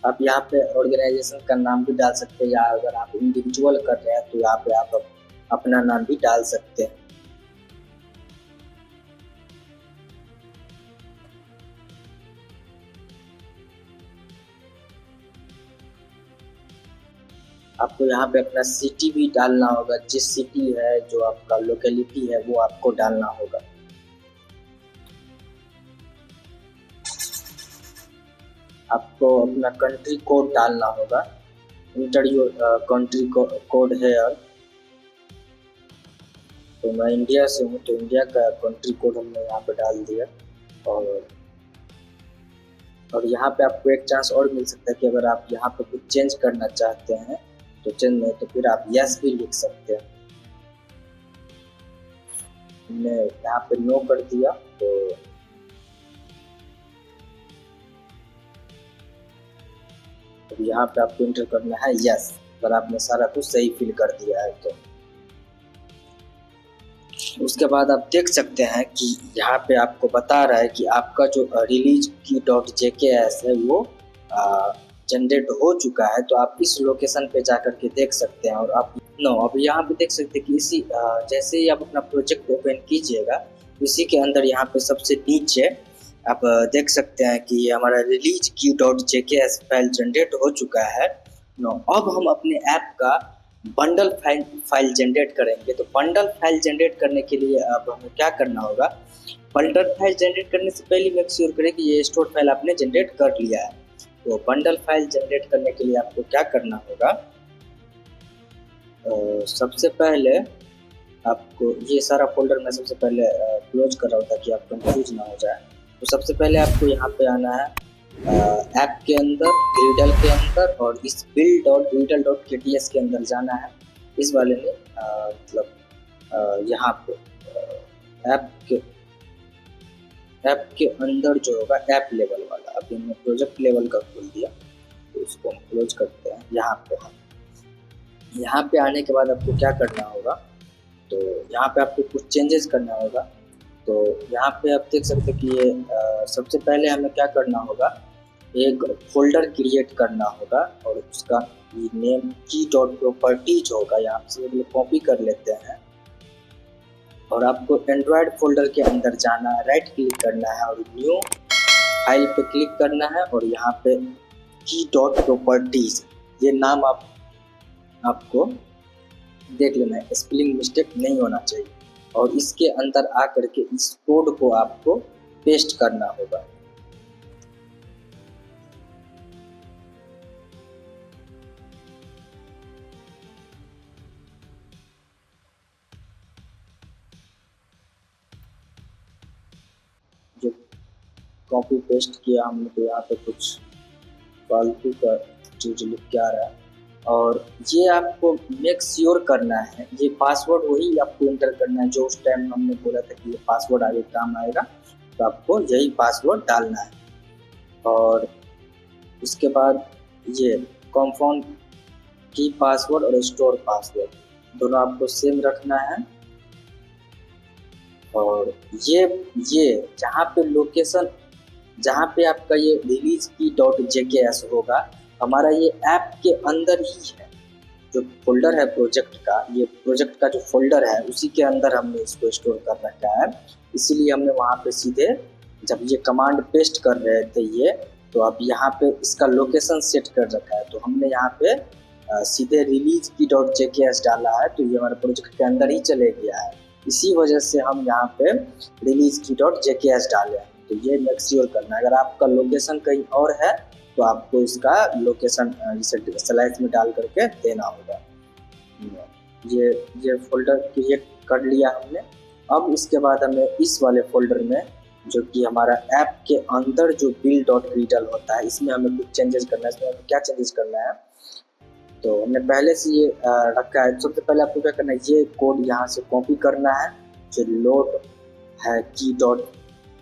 आप यहाँ पे ऑर्गेनाइजेशन का नाम भी डाल सकते हैं, या अगर आप इंडिविजुअल कर रहे हैं तो यहाँ पे आप अपना नाम भी डाल सकते हैं। आपको यहाँ पे अपना सिटी भी डालना होगा, जिस सिटी है जो आपका लोकेलिटी है वो आपको डालना होगा। आपको अपना कंट्री कोड डालना होगा, enter your country code here. तो मैं इंडिया से हूँ तो इंडिया का कंट्री कोड हमने यहाँ पे डाल दिया। और यहाँ पे आपको एक चांस और मिल सकता है कि अगर आप यहाँ पे कुछ चेंज करना चाहते हैं तो चेंज नहीं, तो फिर आप यस भी लिख सकते हैं। हमने यहाँ पे नो कर दिया, तो यहाँ पे आपको इंटर करना है यस, अगर आपने सारा कुछ सही फिल कर दिया है तो। उसके बाद आप देख सकते हैं कि यहाँ पे आपको बता रहा है कि आपका जो रिलीज की.jks है वो जनरेट हो चुका है। तो आप इस लोकेशन पे जाकर के देख सकते हैं। और आप अब यहाँ पे देख सकते हैं कि इसी जैसे ही आप अपना प्रोजेक्ट ओपन कीजिएगा, इसी के अंदर यहाँ पे सबसे नीचे आप देख सकते हैं कि हमारा रिलीज की.jks फाइल जनरेट हो चुका है। अब हम अपने ऐप का बंडल फाइल जनरेट करेंगे। तो बंडल फाइल जनरेट करने के लिए अब हमें क्या करना होगा, बंडल फाइल जनरेट करने से पहले मेक श्योर करें कि ये स्टोर फाइल आपने जनरेट कर लिया है। तो बंडल फाइल जनरेट करने के लिए आपको क्या करना होगा, सबसे पहले आपको ये सारा फोल्डर मैं सबसे पहले क्लोज कर रहा हूँ ताकि आप कंफ्यूज ना हो जाए। तो सबसे पहले आपको यहाँ पे आना है ऐप के अंदर, ग्रीडल के अंदर, और इस build.gridle.kts के अंदर जाना है। इस वाले में मतलब यहाँ पे ऐप के अंदर जो होगा ऐप लेवल वाला, अभी हमने प्रोजेक्ट लेवल का खोल दिया तो इसको हम क्लोज करते हैं। यहाँ पे आने के बाद आपको क्या करना होगा, तो यहाँ पे आपको कुछ चेंजेस करना होगा। तो यहाँ पे आप देख सकते हैं कि ये सबसे पहले हमें क्या करना होगा, एक फोल्डर क्रिएट करना होगा और उसका नेम की.properties होगा। यहाँ से कॉपी कर लेते हैं और आपको एंड्रॉयड फोल्डर के अंदर जाना है, राइट क्लिक करना है और न्यू फाइल पे क्लिक करना है और यहाँ पे की.properties ये नाम आपको देख लेना है, स्पेलिंग मिस्टेक नहीं होना चाहिए। और इसके अंदर आकर के इस कोड को आपको पेस्ट करना होगा। जो कॉपी पेस्ट किया हमने तो यहाँ पे कुछ फालतू का चीज लिख के आ रहा है, और ये आपको मेक श्योर करना है, ये पासवर्ड वही आपको एंटर करना है जो उस टाइम हमने बोला था कि ये पासवर्ड आगे काम आएगा, तो आपको यही पासवर्ड डालना है। और उसके बाद ये कंफर्म की पासवर्ड और स्टोर पासवर्ड दोनों आपको सेम रखना है। और ये जहाँ पे लोकेशन, जहाँ पे आपका ये रिलीज की .jks होगा, हमारा ये ऐप के अंदर ही है। जो फोल्डर है प्रोजेक्ट का, ये प्रोजेक्ट का जो फोल्डर है उसी के अंदर हमने इसको स्टोर कर रखा है। इसीलिए हमने वहाँ पे सीधे जब ये कमांड पेस्ट कर रहे थे ये, तो अब यहाँ पे इसका लोकेशन सेट कर रखा है, तो हमने यहाँ पे सीधे रिलीज की .jks डाला है, तो ये हमारे प्रोजेक्ट के अंदर ही चले गया है। इसी वजह से हम यहाँ पे रिलीज की .jks डाले हैं। तो ये मेक श्योर करना है। अगर आपका लोकेशन कहीं और है तो आपको इसका लोकेशन इसे स्लैश में डाल करके देना होगा। ये फोल्डर क्रिएट कर लिया हमने। अब इसके बाद हमें इस वाले फोल्डर में, जो कि हमारा ऐप के अंदर जो build.gradle होता है, इसमें हमें कुछ चेंजेस करना है। इसमें हमें क्या चेंजेस करना है, तो हमने पहले से ये रखा है। सबसे पहले आपको क्या करना है, ये कोड यहाँ से कॉपी करना है, जो लोड है की डॉट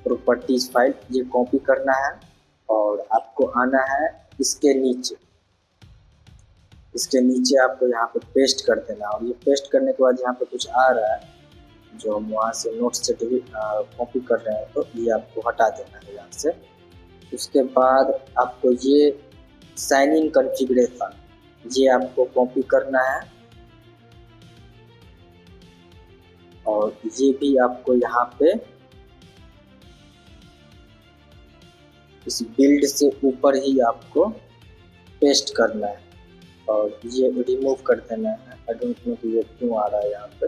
प्रॉपर्टीज फाइल, ये कॉपी करना है। और आपको आना है इसके नीचे आपको यहाँ पे पेस्ट कर देना। और ये पेस्ट करने के बाद यहाँ पे कुछ आ रहा है जो हम वहाँ से नोट से कॉपी कर रहे हैं, तो ये आपको हटा देना है यहाँ से। उसके बाद आपको ये साइन इन कॉन्फ़िगरेशन, ये आपको कॉपी करना है। और ये भी आपको यहाँ पे इस बिल्ड से ऊपर ही आपको पेस्ट करना है। और ये रिमूव कर देना है। आई डोंट नो कि ये क्यों आ रहा है यहाँ पे।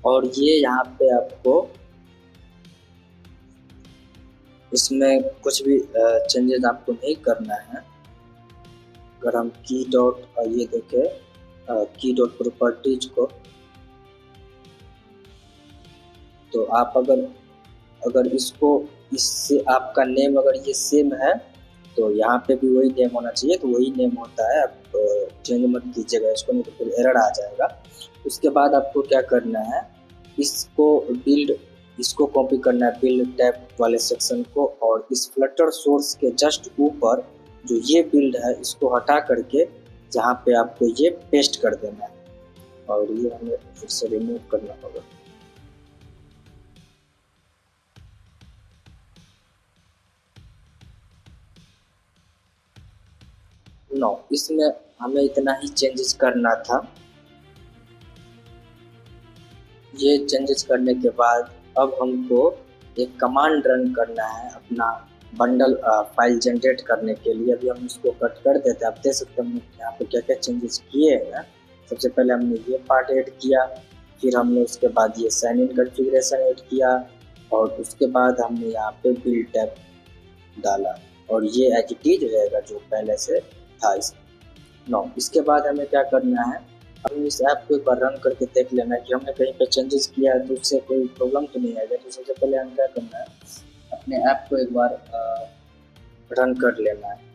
और ये यहाँ पे आपको इसमें कुछ भी चेंजेस आपको नहीं करना है। अगर हम की डॉट ये देखें की डॉट प्रॉपर्टीज को, तो आप अगर इससे आपका नेम अगर ये सेम है तो यहाँ पे भी वही नेम होना चाहिए। तो वही नेम होता है, आप चेंज मत कीजिएगा इसको, नहीं तो फिर एरर आ जाएगा। उसके बाद आपको क्या करना है, इसको कॉपी करना है बिल्ड टैब वाले सेक्शन को। और इस फ्लटर सोर्स के जस्ट ऊपर जो ये बिल्ड है, इसको हटा करके जहाँ पे आपको ये पेस्ट कर देना है। और ये हमें फिर से रिमूव करना होगा। नो, इसमें हमें इतना ही चेंजेस करना था। ये चेंजेस करने के बाद अब हमको एक कमांड रन करना है अपना बंडल फाइल जनरेट करने के लिए। अभी हम इसको कट कर देते हैं। आप देख सकते हैं यहाँ पे क्या क्या चेंजेस किए हैं। सबसे पहले हमने ये पार्ट ऐड किया, फिर हमने उसके बाद ये साइन इन कॉन्फ़िगरेशन ऐड किया, और उसके बाद हमने यहाँ पे बिल्ड टैब डाला। और ये एज इट इज रहेगा जो पहले से था। इसके बाद हमें क्या करना है, हम इस ऐप को एक बार रन करके देख लेना कि हमने कहीं पे चेंजेस किया है तो उससे कोई प्रॉब्लम तो नहीं आएगा। तो सबसे पहले हम क्या करना है, अपने ऐप को एक बार रन कर लेना है।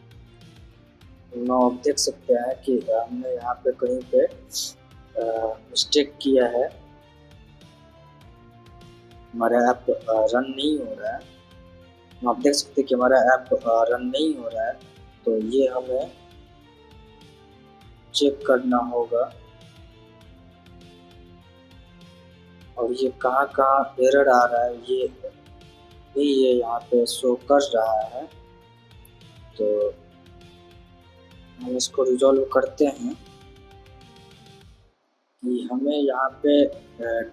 आप देख सकते हैं कि हमने यहाँ पे कहीं पे मिस्टेक किया है, हमारा ऐप रन नहीं हो रहा है। आप देख सकते हैं कि हमारा ऐप रन नहीं हो रहा है। तो ये हमें चेक करना होगा। और ये कहाँ एरर आ रहा है ये भी ये यहाँ पे शो कर रहा है। तो हम इसको रिजॉल्व करते हैं कि हमें यहाँ पे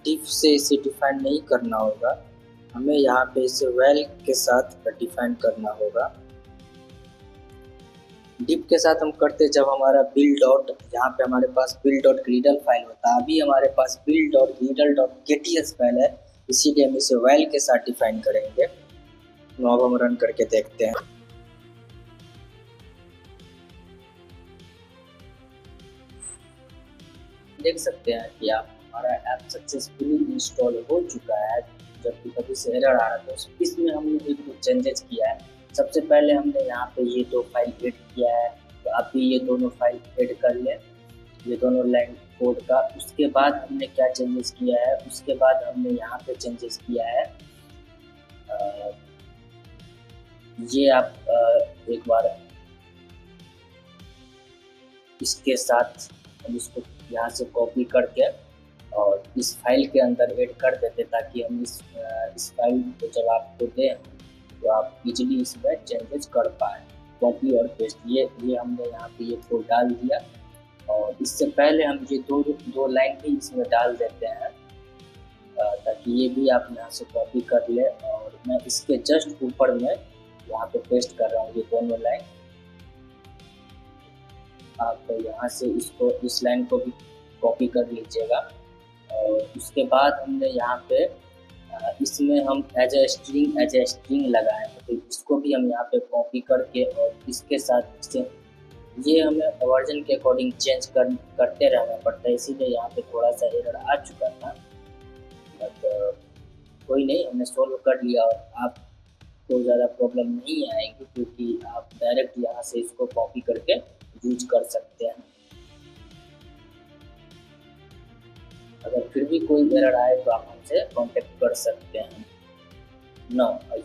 डिफ से इसे डिफाइन नहीं करना होगा, हमें यहाँ पे इसे वेल के साथ डिफाइन करना होगा। डिफ के साथ हम करते जब हमारा बिल्ड डॉट, यहाँ पे हमारे पास build.gradle फाइल होता है। अभी हमारे पास build.gradle.kts फाइल है, इसीलिए हम इसे वेल के साथ डिफाइन करेंगे। तो अब हम रन करके देखते हैं। देख सकते हैं कि आप हमारा ऐप सक्सेसफुली इंस्टॉल हो चुका है, जबकि कभी से एरर आ रहा था, तो इसमें हमने एक कुछ चेंजेस किया है। सबसे पहले हमने यहाँ पे ये 2 फाइल ऐड किया है, तो आप भी ये दोनों फाइल ऐड कर लें, ये दोनों लाइन कोड का। उसके बाद हमने क्या चेंजेस किया है, उसके बाद हमने यहाँ पे चेंजेस किया है, ये आप एक बार इसके साथ हम इसको यहाँ से कॉपी करके और इस फाइल के अंदर ऐड कर देते, ताकि हम इस फाइल को जब आपको दें तो आप इजीली इसमें चेंजेस कर पाए। कॉपी और पेस्ट ये हमने यहाँ पे ये कोड डाल दिया, और इससे पहले हम ये दो लाइन भी इसमें डाल देते हैं, ताकि ये भी आप यहाँ से कॉपी कर ले। और मैं इसके जस्ट ऊपर में यहाँ पे पेस्ट कर रहा हूँ ये दोनों लाइन। आप यहाँ से इसको इस लाइन को भी कॉपी कर लीजिएगा। और उसके बाद हमने यहाँ पे इसमें हम एज ए स्ट्रिंग लगाए, तो इसको भी हम यहाँ पे कॉपी करके और इसके साथ से ये हमें वर्जन के अकॉर्डिंग चेंज करते रहना पड़ता है, इसीलिए यहाँ पे थोड़ा सा एरर आ चुका था, बट कोई नहीं, हमने सोल्व कर लिया। और आपको ज़्यादा प्रॉब्लम नहीं आएगी, क्योंकि आप डायरेक्ट यहाँ से इसको कॉपी करके यूज कर सकते हैं। अगर फिर भी कोई एरर आए तो आप हमसे कांटेक्ट कर सकते हैं।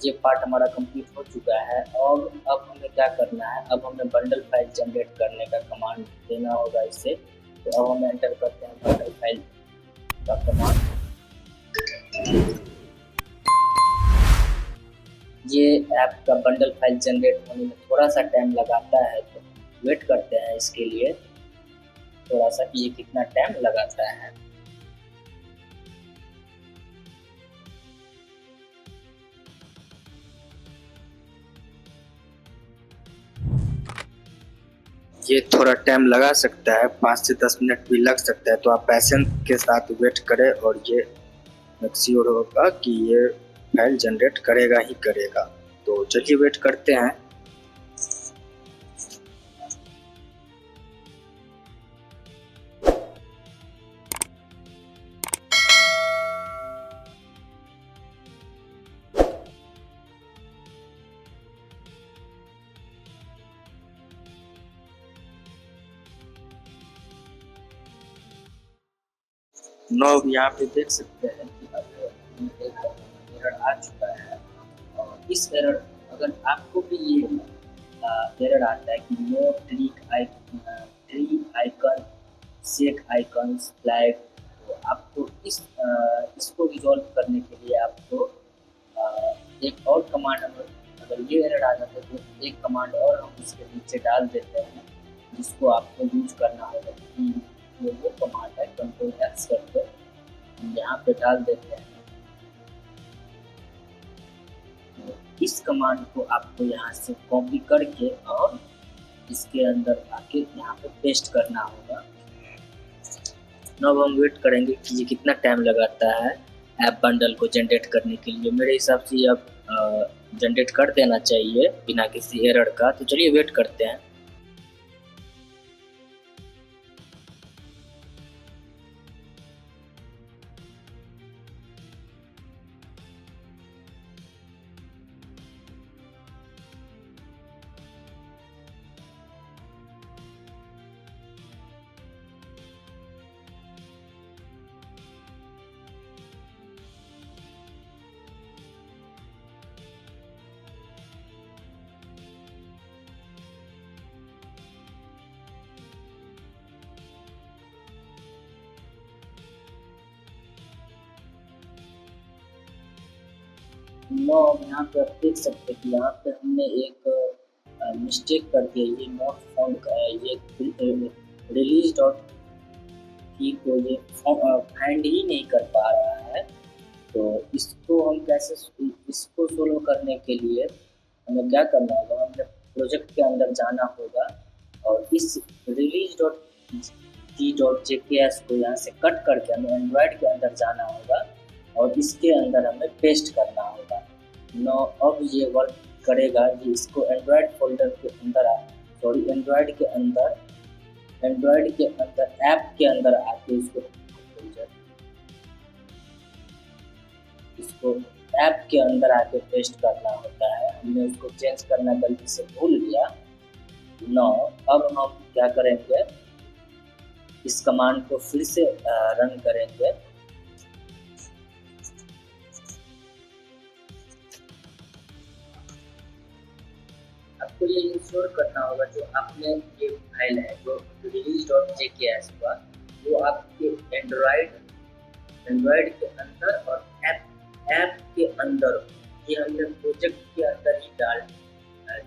ये पार्ट हमारा कंप्लीट हो चुका है, और अब हमें क्या करना है, अब हमें बंडल फाइल जनरेट करने का कमांड देना होगा इसे। तो अब हम एंटर करते हैं बंडल फाइल का कमांड। ये ऐप का बंडल फाइल जनरेट होने में थोड़ा सा टाइम लगाता है, तो वेट करते हैं इसके लिए थोड़ा सा कि ये कितना टाइम लगाता है। ये थोड़ा टाइम लगा सकता है, 5 से 10 मिनट भी लग सकता है, तो आप पैशेंस के साथ वेट करें, और ये मेक श्योर होगा कि ये फाइल जनरेट करेगा ही करेगा। तो चलिए वेट करते हैं। अब यहाँ पे देख सकते हैं कि अब एक एरर आ चुका है। और इस एरर, अगर आपको भी ये एरर आता है कि no tree icon set icons flag, तो आपको इसको रिजॉल्व करने के लिए आपको एक और कमांड, अगर ये एरर आ जाता है तो एक कमांड और हम इसके नीचे डाल देते हैं, जिसको आपको यूज करना होगा। कि वो कमांड है कंट्रोल एक्स करके हम यहाँ पे डाल देते हैं। तो इस कमांड को आपको यहाँ से कॉपी करके और इसके अंदर आके यहाँ पे पेस्ट करना होगा। अब हम वेट करेंगे कि ये कितना टाइम लगाता है ऐप बंडल को जनरेट करने के लिए। मेरे हिसाब से अब जनरेट कर देना चाहिए बिना किसी एरर का। तो चलिए वेट करते हैं। यहाँ पे आप देख सकते हैं कि यहाँ पे हमने एक मिस्टेक कर दिया। ये नॉट फाउंड का है, ये रिलीज डॉट की को ये फाइंड ही नहीं कर पा रहा है। तो इसको हम कैसे, इसको सोल्व करने के लिए हमें क्या करना होगा, हमें प्रोजेक्ट के अंदर जाना होगा और इस रिलीज डॉट jks को यहाँ से कट करके हमें एंड्रॉयड के अंदर जाना होगा और इसके अंदर हमें पेस्ट करना होगा। अब ये वर्क करेगा। ये इसको एंड्रॉयड फोल्डर के अंदर एंड्रॉयड के अंदर ऐप के अंदर आके इसको उसको ऐप के अंदर आके पेस्ट करना होता है। हमने उसको चेंज करना गलती से भूल गया। नो, अब हम क्या करेंगे, इस कमांड को फिर से रन करेंगे। आपको ये इंश्योर करना होगा जो आपने ये फाइल है जो release.jks हुआ वो आपके एंड्रॉयड के अंदर और ऐप के अंदर, ये हमने प्रोजेक्ट के अंदर ही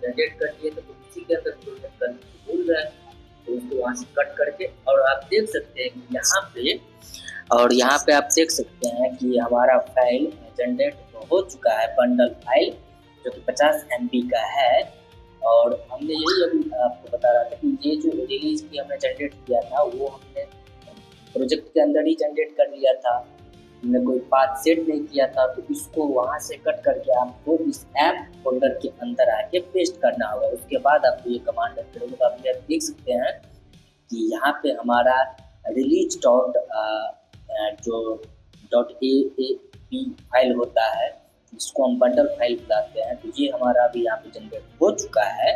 जनरेट कर दिए, तो उसी के अंदर प्रोजेक्ट करने भूल गए, तो उसको वहाँ से कट करके, और आप देख सकते हैं कि यहाँ पे आप देख सकते हैं कि हमारा फाइल जनरेट हो चुका है, बंडल फाइल जो कि 50 MB का है। और हमने यही अभी आपको बता रहा था कि ये जो रिलीज की हमने जनरेट किया था वो हमने प्रोजेक्ट के अंदर ही जनरेट कर लिया था, हमने कोई पाथ सेट नहीं किया था, तो इसको वहाँ से कट करके आपको इस ऐप फोल्डर के अंदर आके पेस्ट करना होगा। उसके बाद आपको ये कमांड करेंगे। आप देख सकते हैं कि यहाँ पे हमारा रिलीज .aap फाइल होता है, जिसको हम बंडल फाइल बुलाते हैं, तो ये हमारा अभी यहाँ पे जनरेट हो चुका है।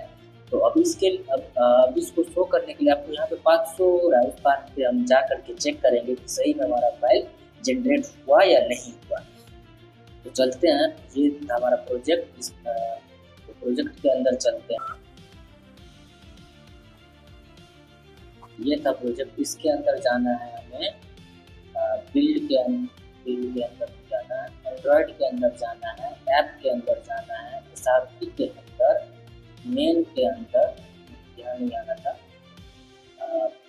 तो अब इसको शो करने के लिए आपको यहाँ पे 500 उस बात पे हम जा करके चेक करेंगे कि सही में हमारा फाइल जनरेट हुआ या नहीं हुआ। तो चलते हैं, ये हमारा प्रोजेक्ट, इस प्रोजेक्ट के अंदर चलते हैं। ये था प्रोजेक्ट, इसके अंदर जाना है हमें, बिल्ड के अंदर जाना है, एंड्रॉयड के अंदर जाना है, ऐप के अंदर जाना है, SRP के अंदर, मेन के अंदर, ध्यान नहीं आना था,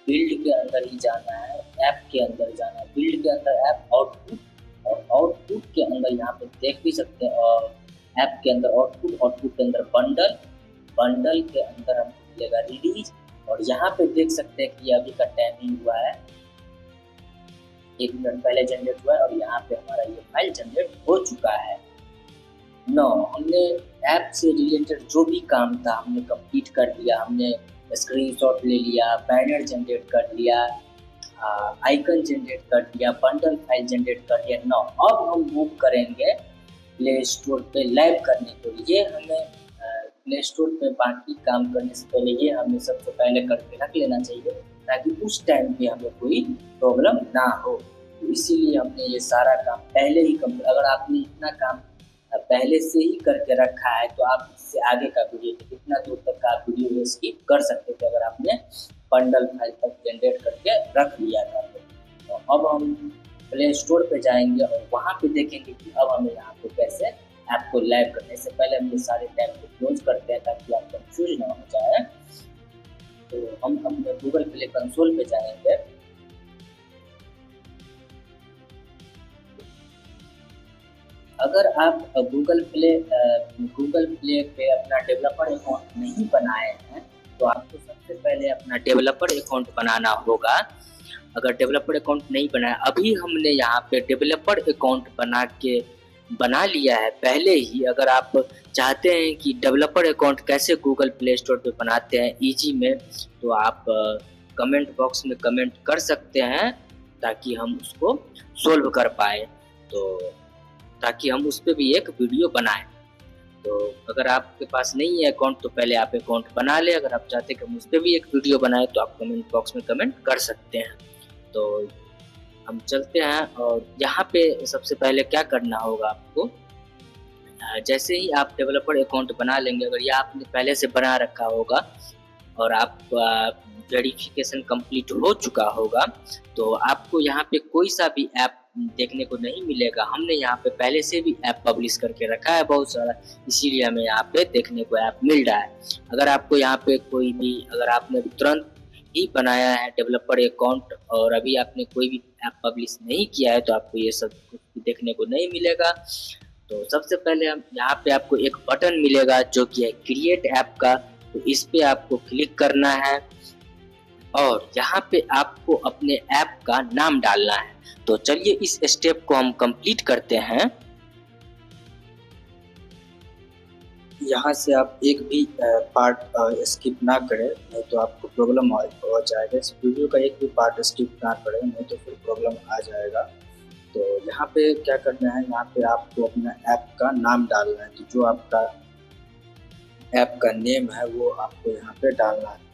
बिल्ड के अंदर ही जाना है, ऐप के अंदर जाना है, बिल्ड के अंदर ऐप आउटपुट, और आउटपुट के अंदर यहाँ पे देख भी सकते हैं, और ऐप के अंदर आउटपुट के अंदर बंडल के अंदर हमको मिलेगा रिलीज। और यहाँ पे देख सकते हैं कि अभी का टाइमिंग हुआ है 1 मिनट पहले जनरेट हुआ है, और यहाँ पे हमारा ये फाइल जनरेट हो चुका है। हमने ऐप से रिलेटेड जो भी काम था हमने कंप्लीट कर लिया। हमने स्क्रीनशॉट ले लिया, बैनर जनरेट कर लिया, आइकन जनरेट कर दिया, बंडल फाइल जनरेट कर दिया। अब हम मूव करेंगे प्ले स्टोर पे लाइव करने के लिए। हमें प्ले स्टोर पे बाकी काम करने से पहले ये हमें सबसे पहले करके रख लेना चाहिए, ताकि उस टाइम पे हमें कोई प्रॉब्लम ना हो। तो इसीलिए हमने ये सारा काम पहले ही अगर आपने इतना काम पहले से ही करके रखा है तो आप इससे आगे का वीडियो, कितना दूर तक का वीडियो स्किप कर सकते थे अगर आपने बंडल फाइल तक जनरेट करके रख लिया था। तो अब हम प्ले स्टोर पे जाएंगे और वहाँ पे देखेंगे कि अब हमें यहाँ पे कैसे ऐप को लाइव करने से पहले हम ये सारे टैब को क्लोज करते हैं ताकि आप कंफ्यूज ना हो जाए। तो हम अपने गूगल प्ले कंसोल पे जाएंगे। अगर आप गूगल प्ले पे अपना डेवलपर अकाउंट नहीं बनाए हैं तो आपको सबसे पहले अपना डेवलपर अकाउंट बनाना होगा। अगर डेवलपर अकाउंट नहीं बनाया, अभी हमने यहाँ पे डेवलपर अकाउंट बना लिया है पहले ही। अगर आप चाहते हैं कि डेवलपर अकाउंट कैसे गूगल प्ले स्टोर पे बनाते हैं इजी में, तो आप कमेंट बॉक्स में कमेंट कर सकते हैं ताकि हम उसको सोल्व कर पाए, तो ताकि हम उस पर भी एक वीडियो बनाएं। तो अगर आपके पास नहीं है अकाउंट तो पहले आप अकाउंट बना ले। अगर आप चाहते हैं कि हम उस पर भी एक वीडियो बनाएं तो आप कमेंट बॉक्स में कमेंट कर सकते हैं। तो हम चलते हैं और यहाँ पे सबसे पहले क्या करना होगा आपको, जैसे ही आप डेवलपर अकाउंट बना लेंगे, अगर ये आपने पहले से बना रखा होगा और आप वेरिफिकेशन कंप्लीट हो चुका होगा तो आपको यहाँ पे कोई सा भी ऐप देखने को नहीं मिलेगा। हमने यहाँ पे पहले से भी ऐप पब्लिश करके रखा है बहुत सारा, इसीलिए हमें यहाँ पे देखने को ऐप मिल रहा है। अगर आपको यहाँ पे कोई भी, अगर आपने तुरंत ही बनाया है डेवलपर अकाउंट और अभी आपने कोई भी ऐप पब्लिश नहीं किया है तो आपको ये सब कुछ देखने को नहीं मिलेगा। तो सबसे पहले हम यहाँ पे आपको एक बटन मिलेगा जो कि है क्रिएट ऐप का, तो इस पे आपको क्लिक करना है और यहाँ पे आपको अपने ऐप का नाम डालना है। तो चलिए इस स्टेप को हम कंप्लीट करते हैं। यहाँ से आप एक भी पार्ट स्किप ना करें, नहीं तो आपको प्रॉब्लम हो जाएगा। इस वीडियो का एक भी पार्ट स्किप ना करें, नहीं तो फिर प्रॉब्लम आ जाएगा। तो यहाँ पे क्या करना है, यहाँ पे आपको अपना ऐप का नाम डालना है। तो जो आपका ऐप का नेम है वो आपको यहाँ पे डालना है।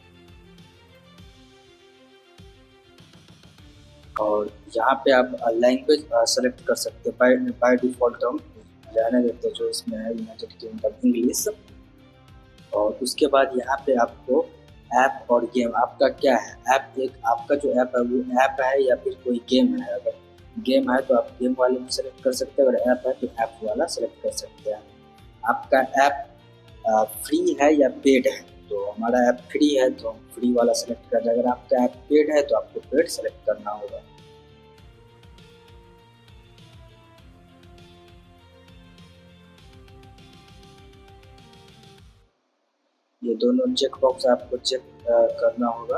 और यहाँ पे आप लैंग्वेज सेलेक्ट कर सकते हैं। बाय डिफॉल्ट हम रहने देते हैं जो इसमें है, यूनाइटेड किंगडम इंग्लिश। और उसके बाद यहाँ पे आपको ऐप और गेम आपका क्या है, ऐप एक आपका जो ऐप है वो ऐप है या फिर कोई गेम है। अगर गेम है तो आप गेम वाले में सेलेक्ट कर सकते हैं, अगर ऐप है तो ऐप वाला सेलेक्ट कर सकते हैं। आपका ऐप फ्री है या पेड है, तो हमारा ऐप फ्री है तो हम फ्री वाला सेलेक्ट कर रहे हैं। अगर आपका ऐप पेड है तो आपको पेड सेलेक्ट करना होगा। ये दोनों चेक बॉक्स आपको चेक करना होगा।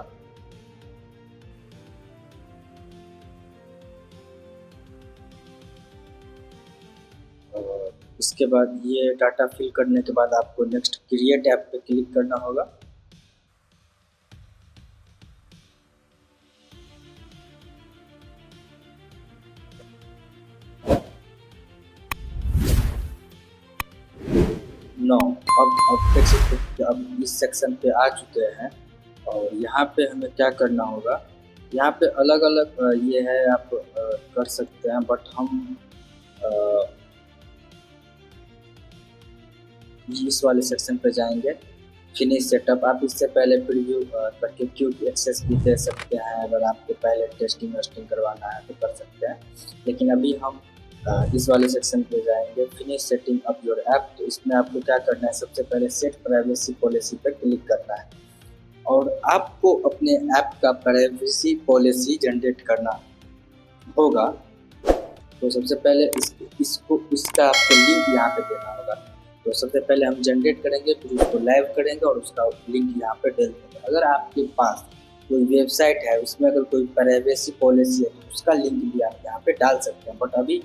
और इसके बाद ये डाटा फिल करने के बाद आपको नेक्स्ट क्रिएट ऐप पे क्लिक करना होगा। अब देख सकते हैं, अब इस सेक्शन पे आ चुके हैं। और यहाँ पे हमें क्या करना होगा, यहाँ पे अलग अलग ये है, आप कर सकते हैं, बट हम इस वाले सेक्शन पे जाएंगे। फिनिश सेटअप, आप इससे पहले प्रीव्यू करके क्यूब एक्सेस भी दे सकते हैं। अगर आपको पहले टेस्टिंग वेस्टिंग करवाना है तो कर सकते हैं, लेकिन अभी हम इस वाले सेक्शन पे जाएंगे, finish setting up your app. तो इसमें आपको क्या करना है, सबसे पहले सेट प्राइवेसी पॉलिसी पे क्लिक करना है और आपको अपने ऐप का प्राइवेसी पॉलिसी जनरेट करना होगा। तो सबसे पहले इसका आपको लिंक यहाँ पे देना होगा। तो सबसे पहले हम जनरेट करेंगे, फिर उसको लाइव करेंगे और उसका लिंक यहाँ पे डाल देंगे। अगर आपके पास कोई वेबसाइट है उसमें अगर कोई प्राइवेसी पॉलिसी है तो उसका लिंक भी आप यहाँ पे डाल सकते हैं, बट अभी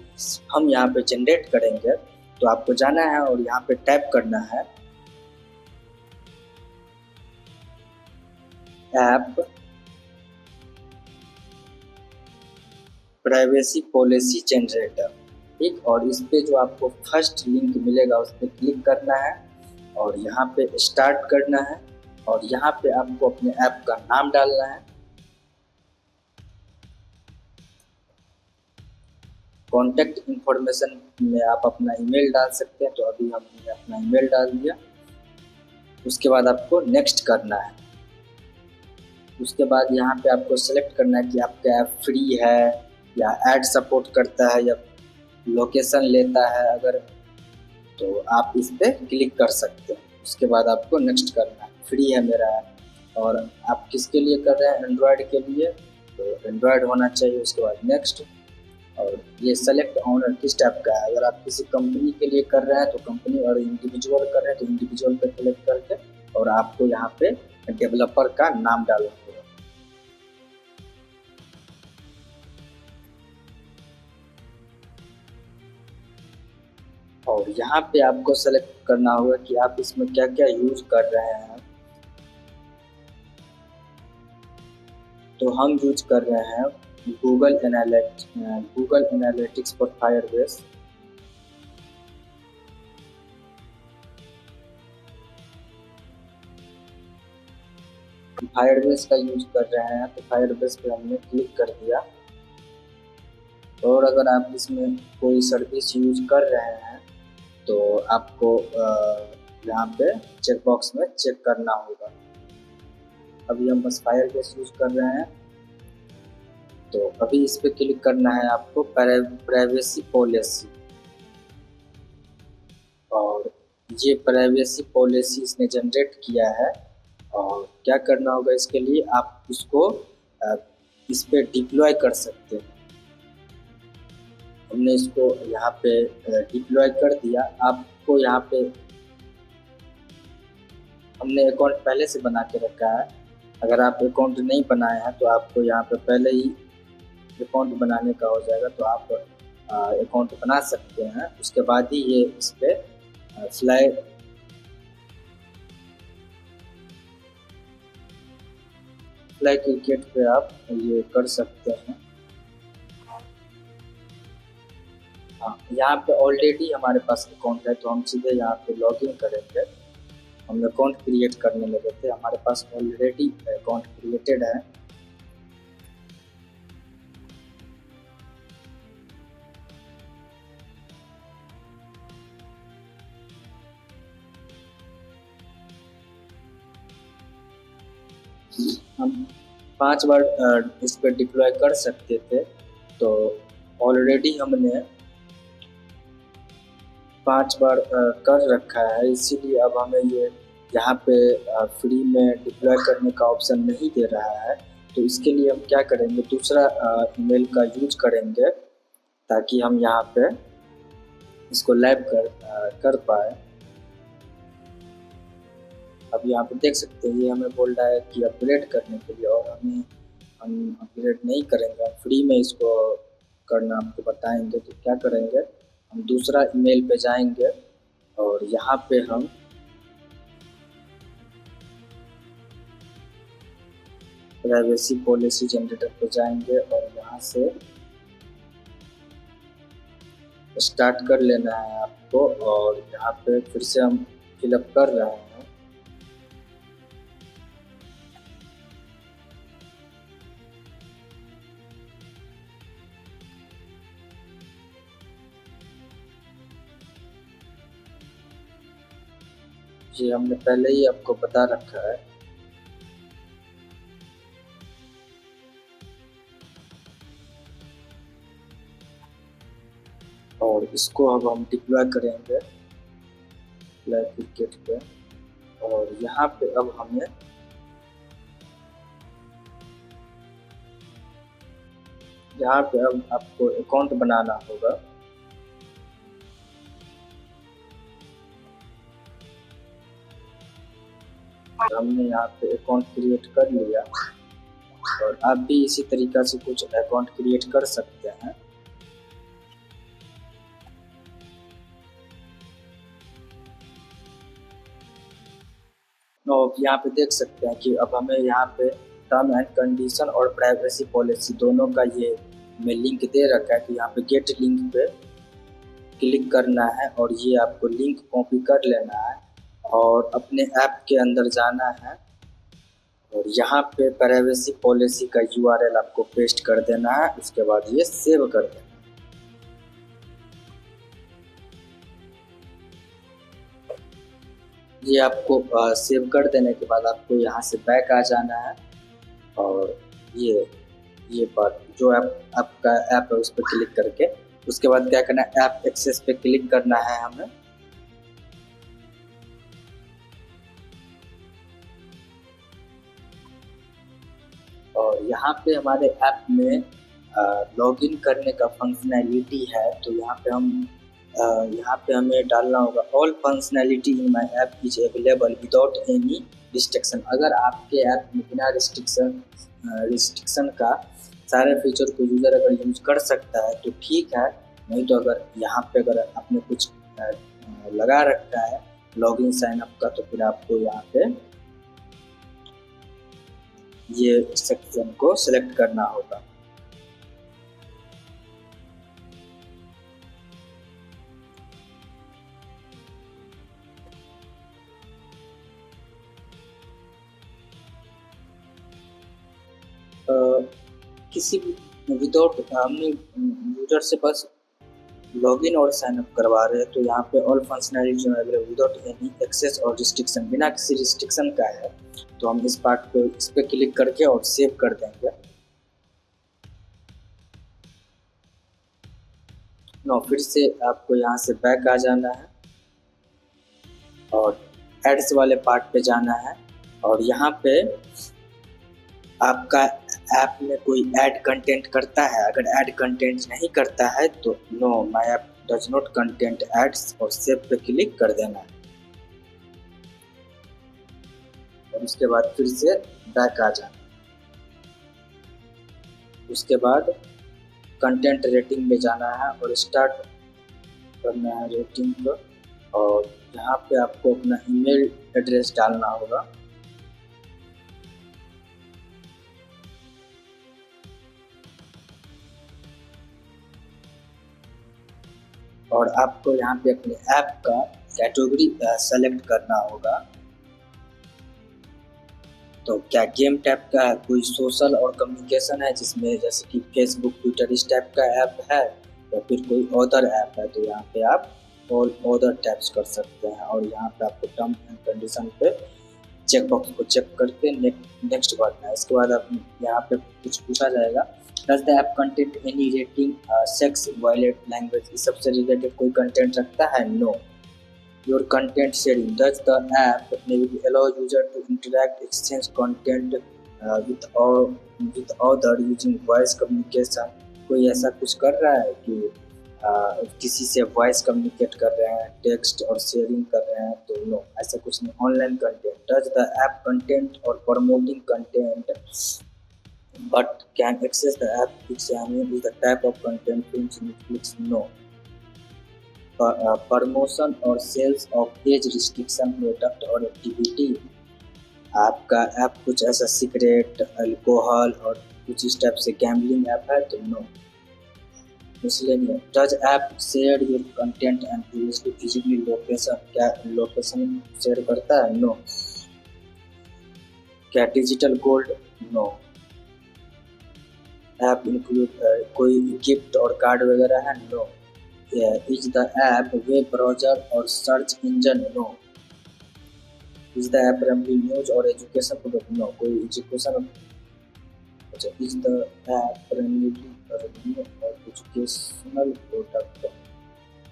हम यहाँ पे जनरेट करेंगे। तो आपको जाना है और यहाँ पे टाइप करना है ऐप प्राइवेसी पॉलिसी जनरेटर, ठीक। और इस पे जो आपको फर्स्ट लिंक मिलेगा उस पर क्लिक करना है और यहाँ पे स्टार्ट करना है। और यहाँ पे आपको अपने ऐप का नाम डालना है। कॉन्टैक्ट इंफॉर्मेशन में आप अपना ईमेल डाल सकते हैं, तो अभी हमने अपना ईमेल डाल दिया। उसके बाद आपको नेक्स्ट करना है। उसके बाद यहाँ पे आपको सेलेक्ट करना है कि आपका ऐप फ्री है या ऐड सपोर्ट करता है या लोकेशन लेता है। अगर तो आप इस पे क्लिक कर सकते हैं। उसके बाद आपको नेक्स्ट करना है। फ्री है मेरा ऐप। और आप किसके लिए कर रहे हैं, एंड्रॉयड के लिए, तो एंड्रॉयड होना चाहिए। उसके बाद नेक्स्ट। और ये सेलेक्ट ऑनर किस टाइप का है, अगर आप किसी कंपनी के लिए कर रहे हैं तो कंपनी, और इंडिविजुअल कर रहे हैं तो इंडिविजुअल पे क्लिक करके और आपको यहाँ पे डेवलपर का नाम डालना होगा। और यहाँ पे आपको सेलेक्ट करना होगा कि आप इसमें क्या क्या यूज कर रहे हैं। तो हम यूज कर रहे हैं Google analytics for Firebase. Firebase का यूज कर रहे हैं, तो फायरबेस पे हमने क्लिक कर दिया। और अगर आप इसमें कोई सर्विस यूज कर रहे हैं तो आपको यहाँ पे चेक बॉक्स में चेक करना होगा। अभी हम बस फायरबेस यूज कर रहे हैं, तो अभी इस पे क्लिक करना है आपको प्राइवेसी पॉलिसी। और ये प्राइवेसी पॉलिसी इसने जनरेट किया है। और क्या करना होगा इसके लिए, आप इसको इस पे डिप्लॉय कर सकते हैं। हमने इसको यहाँ पे डिप्लॉय कर दिया। आपको यहाँ पे हमने अकाउंट पहले से बना के रखा है। अगर आप अकाउंट नहीं बनाए हैं तो आपको यहाँ पे पहले ही अकाउंट बनाने का हो जाएगा, तो आप अकाउंट बना सकते हैं। उसके बाद ही ये इस पे फ्लाई क्रिकेट पे आप ये कर सकते हैं। हाँ, यहाँ पे ऑलरेडी हमारे पास अकाउंट है तो हम सीधे यहाँ पे लॉगिन करेंगे। हम अकाउंट क्रिएट करने लगे थे, हमारे पास ऑलरेडी अकाउंट क्रिएटेड है। हम 5 बार इस पर डिप्लॉय कर सकते थे, तो ऑलरेडी हमने 5 बार कर रखा है, इसीलिए अब हमें ये यहाँ पे फ्री में डिप्लॉय करने का ऑप्शन नहीं दे रहा है। तो इसके लिए हम क्या करेंगे, दूसरा ईमेल का यूज करेंगे ताकि हम यहाँ पे इसको लैब कर पाए। अब यहाँ पे देख सकते हैं ये हमें बोल रहा है कि अपग्रेड करने के लिए, और हम अपग्रेड नहीं करेंगे, हम फ्री में इसको करना आपको बताएंगे। तो क्या करेंगे, हम दूसरा ईमेल पे जाएंगे और यहाँ पे हम प्राइवेसी पॉलिसी जनरेटर पे जाएंगे और यहाँ से स्टार्ट कर लेना है आपको, और यहाँ पे फिर से हम फिलअप कर रहे हैं। ये हमने पहले ही आपको बता रखा है। और इसको अब हम डिप्लॉय करेंगे क्रिकेट पे, और यहाँ पे अब हमें यहाँ पे अब आपको अकाउंट बनाना होगा। हमने यहाँ पे अकाउंट क्रिएट कर लिया, और आप भी इसी तरीका से कुछ अकाउंट क्रिएट कर सकते हैं। तो यहाँ पे देख सकते हैं कि अब हमें यहाँ पे टर्म एंड कंडीशन और प्राइवेसी पॉलिसी दोनों का ये में लिंक दे रखा है। कि यहाँ पे गेट लिंक पे क्लिक करना है, और ये आपको लिंक कॉपी कर लेना है और अपने ऐप के अंदर जाना है, और यहाँ पे प्राइवेसी पॉलिसी का यूआरएल आपको पेस्ट कर देना है। उसके बाद ये सेव कर देना है। ये आपको सेव कर देने के बाद आपको यहाँ से बैक आ जाना है, और ये बात जो आपका ऐप है उस पर क्लिक करके उसके बाद क्या करना है, ऐप एक्सेस पे क्लिक करना है हमें। और यहाँ पे हमारे ऐप में लॉगिन करने का फंक्शनैलिटी है, तो यहाँ पे हमें डालना होगा all functionality in my app is available without any restriction. अगर आपके ऐप में बिना रिस्ट्रिक्शन का सारे फीचर को यूज़र अगर यूज कर सकता है तो ठीक है, नहीं तो अगर यहाँ पे अगर आपने कुछ लगा रखा है लॉगिन साइन अप का, तो फिर आपको यहाँ पे ये सेक्शन को सिलेक्ट करना होगा। किसी भी विदाउट हमने यूजर से बस लॉगिन और साइन अप करवा रहे हैं, तो यहाँ पे all functionality available without any access और रिस्ट्रिक्शन, बिना किसी रिस्ट्रिक्शन का है। तो हम इस पार्ट को इस पे क्लिक करके और सेव कर देंगे। नो, फिर से आपको यहाँ से बैक आ जाना है और एड्स वाले पार्ट पे जाना है, और यहाँ पे आपका ऐप में कोई ऐड कंटेंट करता है। अगर ऐड कंटेंट नहीं करता है तो no my app does not content ads, और सेव पे क्लिक कर देना है। और उसके बाद फिर से बैक आ जाना। उसके बाद कंटेंट रेटिंग में जाना है और स्टार्ट करना है रेटिंग को, और यहाँ पे आपको अपना ईमेल एड्रेस डालना होगा। और आपको यहाँ पे अपने ऐप का कैटेगरी सेलेक्ट करना होगा। तो क्या गेम टाइप का है, कोई सोशल और कम्युनिकेशन है जिसमें जैसे कि फेसबुक ट्विटर इस टाइप का ऐप है, या फिर कोई अदर ऐप है, तो यहाँ पे आप ऑल अदर टैप्स कर सकते हैं। और यहाँ पे आपको टर्म एंड कंडीशन पे चेक बॉक्स को चेक करके नेक्स्ट करना है। इसके बाद आप यहाँ पे कुछ पूछा जाएगा, does the app content any rating sex violent language, इस सबसे रिलेटेड कोई कंटेंट रखता है? No. Your content sharing, does the app maybe allow user to interact, exchange content with other using voice communication? कोई ऐसा कुछ कर रहा है कि किसी से वॉइस कम्युनिकेट कर रहे हैं, टेक्स्ट और शेयरिंग कर रहे हैं? तो नो, ऐसा कुछ नहीं। Online content, does the app content or promoting content but can access the app examine is the type of content films Netflix? No. Promotion or sales of age restriction product or activity, आपका ऐप कुछ ऐसा सिगरेट, अल्कोहल और कुछ इस टाइप से गैम्बलिंग ऐप है? तो नो, इसलिए नहीं। Does app share your content and previously physically location, क्या लोकेशन शेयर करता है? नो। क्या digital gold? No. App include कोई गिफ्ट और कार्ड वगैरह है? No. Is the app web browser or search engine? No. Is the app primarily news or education product? No. कोई एजुकेशन? अच्छा, is the app primarily revenue or educational product?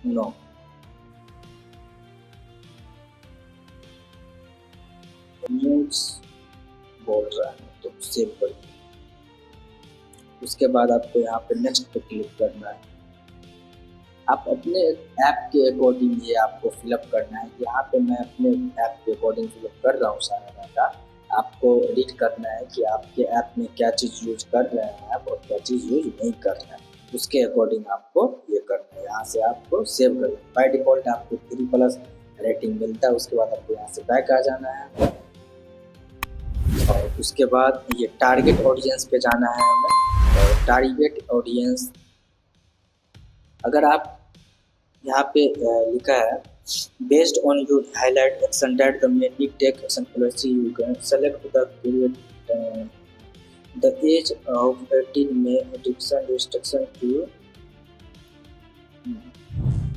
No. News बोल रहा है तो सेव कर। उसके बाद आपको यहाँ पे नेक्स्ट पे क्लिक करना है। आप अपने ऐप के अकॉर्डिंग ये आपको फिलअप करना है। यहाँ पे मैं अपने ऐप के अकॉर्डिंग फिलअप कर रहा हूँ सारा डाटा। आपको रीड करना है कि आपके ऐप में क्या चीज़ यूज कर रहे हैं आप और क्या चीज़ यूज नहीं कर रहे हैं, उसके अकॉर्डिंग आपको ये करना है। यहाँ से आपको सेव करना है। बाय डिफॉल्ट आपको 3+ रेटिंग मिलता है। उसके बाद आपको यहाँ से बैक आ जाना है और उसके बाद ये टारगेट ऑडियंस पे जाना है हमें। और टारगेट ऑडियंस, अगर आप यहाँ पे लिखा है based on your highlight action that the many take action policy, you can select the period the age of 18 में एडिक्शन रिस्ट्रिक्शन टू।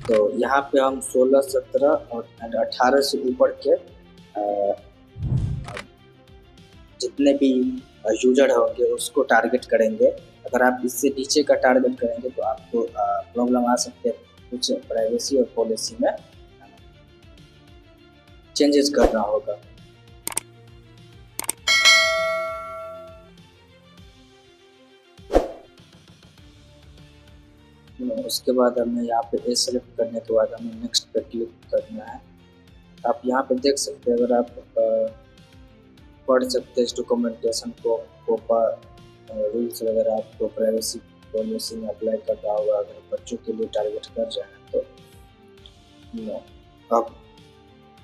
तो यहाँ पे हम 16, 17 और 18 से ऊपर के जितने भी यूजर होंगे उसको टारगेट करेंगे। अगर आप इससे नीचे का टारगेट करेंगे तो आपको प्रॉब्लम आ सकते हैं। कुछ प्राइवेसी और पॉलिसी में चेंजेस करना होगा। उसके बाद हमें यहाँ पे ए सेलेक्ट करने के बाद हमें नेक्स्ट पे क्लिक करना है। आप यहाँ पे देख सकते हैं, अगर आप पढ़ सकते हैं इस डॉक्यूमेंटेशन को, रूल्स वगैरह आपको प्राइवेसी पॉलिसी में अप्लाई करना होगा। अगर बच्चों के लिए टारगेट कर रहे हैं तो नो। अब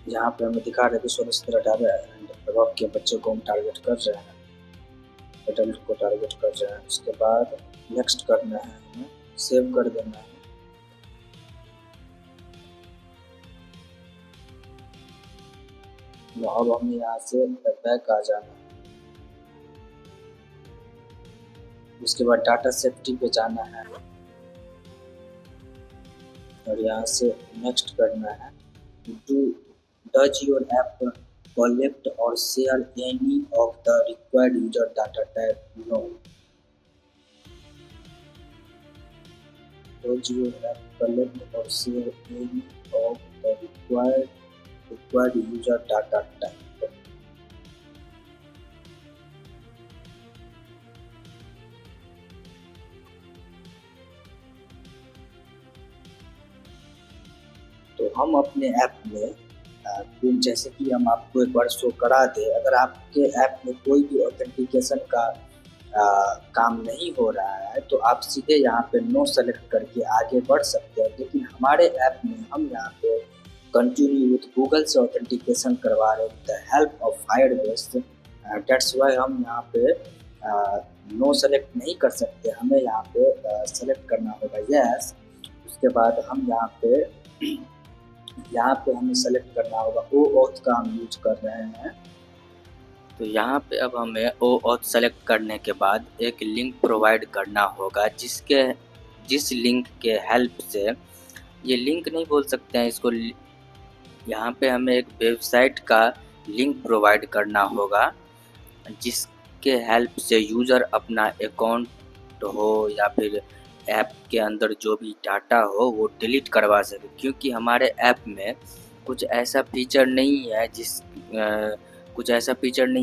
यहाँ पे हमें दिखा रहे हैं कि 16 से 18 एंड के बच्चों को हम टारगेट कर रहे हैं, एडल्ट को टारगेट कर रहे हैं। उसके बाद नेक्स्ट करना है, हमें सेव कर देना है। अब हमें यहाँ से बैक आ जाना है। उसके बाद डाटा सेफ्टी पे जाना है और यहाँ से नेक्स्ट करना है। Does your app collect or share any of the required user data type? No. Does your app collect or share any of the required user data type? तो हम अपने ऐप में जैसे कि हम आपको एक बार शो करा दे, अगर आपके ऐप में कोई भी ऑथेंटिकेशन का काम नहीं हो रहा है तो आप सीधे यहाँ पे नो सेलेक्ट करके आगे बढ़ सकते हैं। लेकिन हमारे ऐप में हम यहाँ पे कंटिन्यू विथ गूगल से ऑथेंटिकेशन करवा रहे हैं with the help of Firebase. That's why हम यहाँ पे नो सेलेक्ट नहीं कर सकते। हमें यहाँ पे सेलेक्ट करना होगा यस। उसके बाद हम यहाँ पे हमें सेलेक्ट करना होगा ओ ऑथ का हम यूज कर रहे हैं। तो यहाँ पे अब हमें ओ ऑथ सेलेक्ट करने के बाद एक लिंक प्रोवाइड करना होगा, जिस लिंक के हेल्प से, ये लिंक नहीं बोल सकते हैं इसको, यहाँ पे हमें एक वेबसाइट का लिंक प्रोवाइड करना होगा जिसके हेल्प से यूज़र अपना अकाउंट हो या फिर ऐप के अंदर जो भी डाटा हो वो डिलीट करवा सके। क्योंकि हमारे ऐप में कुछ ऐसा फीचर नहीं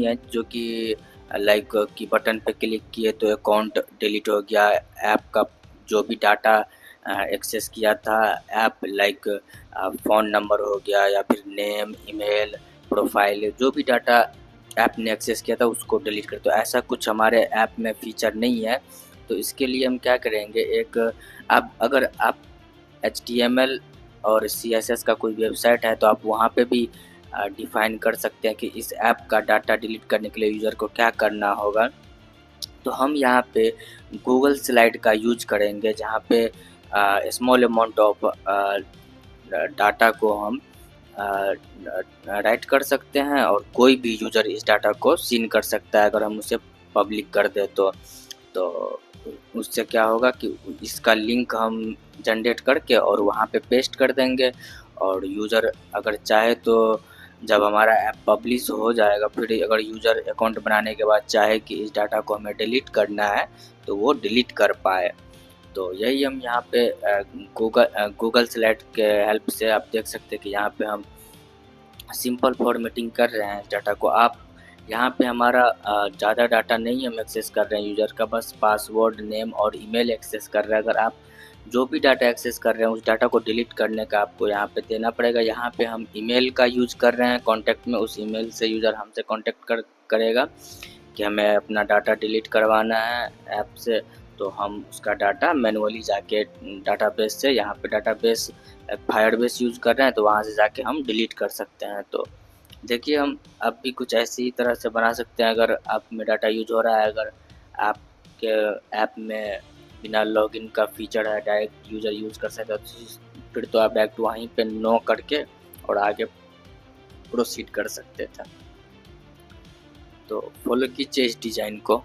है जो कि लाइक कि बटन पे क्लिक किए तो अकाउंट डिलीट हो गया, ऐप का जो भी डाटा एक्सेस किया था, ऐप लाइक फ़ोन नंबर हो गया या फिर नेम, ईमेल, प्रोफाइल, जो भी डाटा ऐप ने एक्सेस किया था उसको डिलीट कर। तो ऐसा कुछ हमारे ऐप में फ़ीचर नहीं है। तो इसके लिए हम क्या करेंगे, अगर आप HTML और CSS का कोई वेबसाइट है तो आप वहाँ पे भी डिफ़ाइन कर सकते हैं कि इस ऐप का डाटा डिलीट करने के लिए यूज़र को क्या करना होगा। तो हम यहाँ पे गूगल स्लाइड का यूज करेंगे, जहाँ पे स्मॉल अमाउंट ऑफ डाटा को हम राइट कर सकते हैं और कोई भी यूज़र इस डाटा को सीन कर सकता है अगर हम उसे पब्लिक कर दे तो उससे क्या होगा कि इसका लिंक हम जनरेट करके और वहाँ पे पेस्ट कर देंगे, और यूज़र अगर चाहे तो जब हमारा ऐप पब्लिश हो जाएगा, फिर अगर यूज़र अकाउंट बनाने के बाद चाहे कि इस डाटा को हमें डिलीट करना है तो वो डिलीट कर पाए। तो यही हम यहाँ पे गूगल स्लाइड के हेल्प से आप देख सकते हैं कि यहाँ पे हम सिंपल फॉर्मेटिंग कर रहे हैं डाटा को। आप यहाँ पे हमारा ज़्यादा डाटा नहीं हम एक्सेस कर रहे हैं, यूज़र का बस पासवर्ड, नेम और ईमेल एक्सेस कर रहे हैं। अगर आप जो भी डाटा एक्सेस कर रहे हैं उस डाटा को डिलीट करने का आपको यहाँ पे देना पड़ेगा। यहाँ पे हम ईमेल का यूज कर रहे हैं कॉन्टैक्ट में, उस ईमेल से यूज़र हमसे कॉन्टैक्ट करेगा कि हमें अपना डाटा डिलीट करवाना है ऐप से। तो हम उसका डाटा मैनुअली जाके डाटाबेस से, यहाँ पे डाटाबेस फायरबेस यूज़ कर रहे हैं तो वहाँ से जाके हम डिलीट कर सकते हैं। तो देखिए हम अब भी कुछ ऐसी ही तरह से बना सकते हैं। अगर आप में डाटा यूज हो रहा है, अगर आपके ऐप में बिना लॉगिन का फीचर है, डायरेक्ट यूज़र यूज़ कर सकता है, फिर तो आप डायरेक्ट वहीं पे नो करके और आगे प्रोसीड कर सकते थे। तो फॉलो कीजिए इस डिज़ाइन को।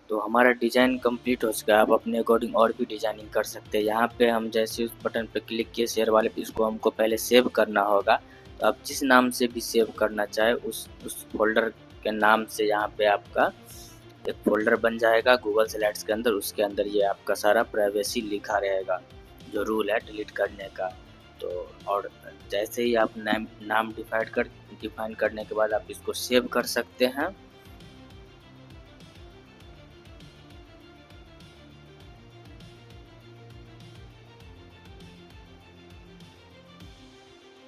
तो हमारा डिज़ाइन कंप्लीट हो चुका है। आप अपने अकॉर्डिंग और भी डिज़ाइनिंग कर सकते हैं। यहाँ पे हम जैसे उस बटन पे क्लिक किए शेयर वाले पे, इसको हमको पहले सेव करना होगा। तो आप जिस नाम से भी सेव करना चाहे उस फोल्डर के नाम से यहाँ पे आपका एक फ़ोल्डर बन जाएगा गूगल स्लाइड्स के अंदर। उसके अंदर ये आपका सारा प्राइवेसी लिखा रहेगा, जो रूल है डिलीट करने का। तो और जैसे ही आप नाम डिफाइन करने के बाद आप इसको सेव कर सकते हैं।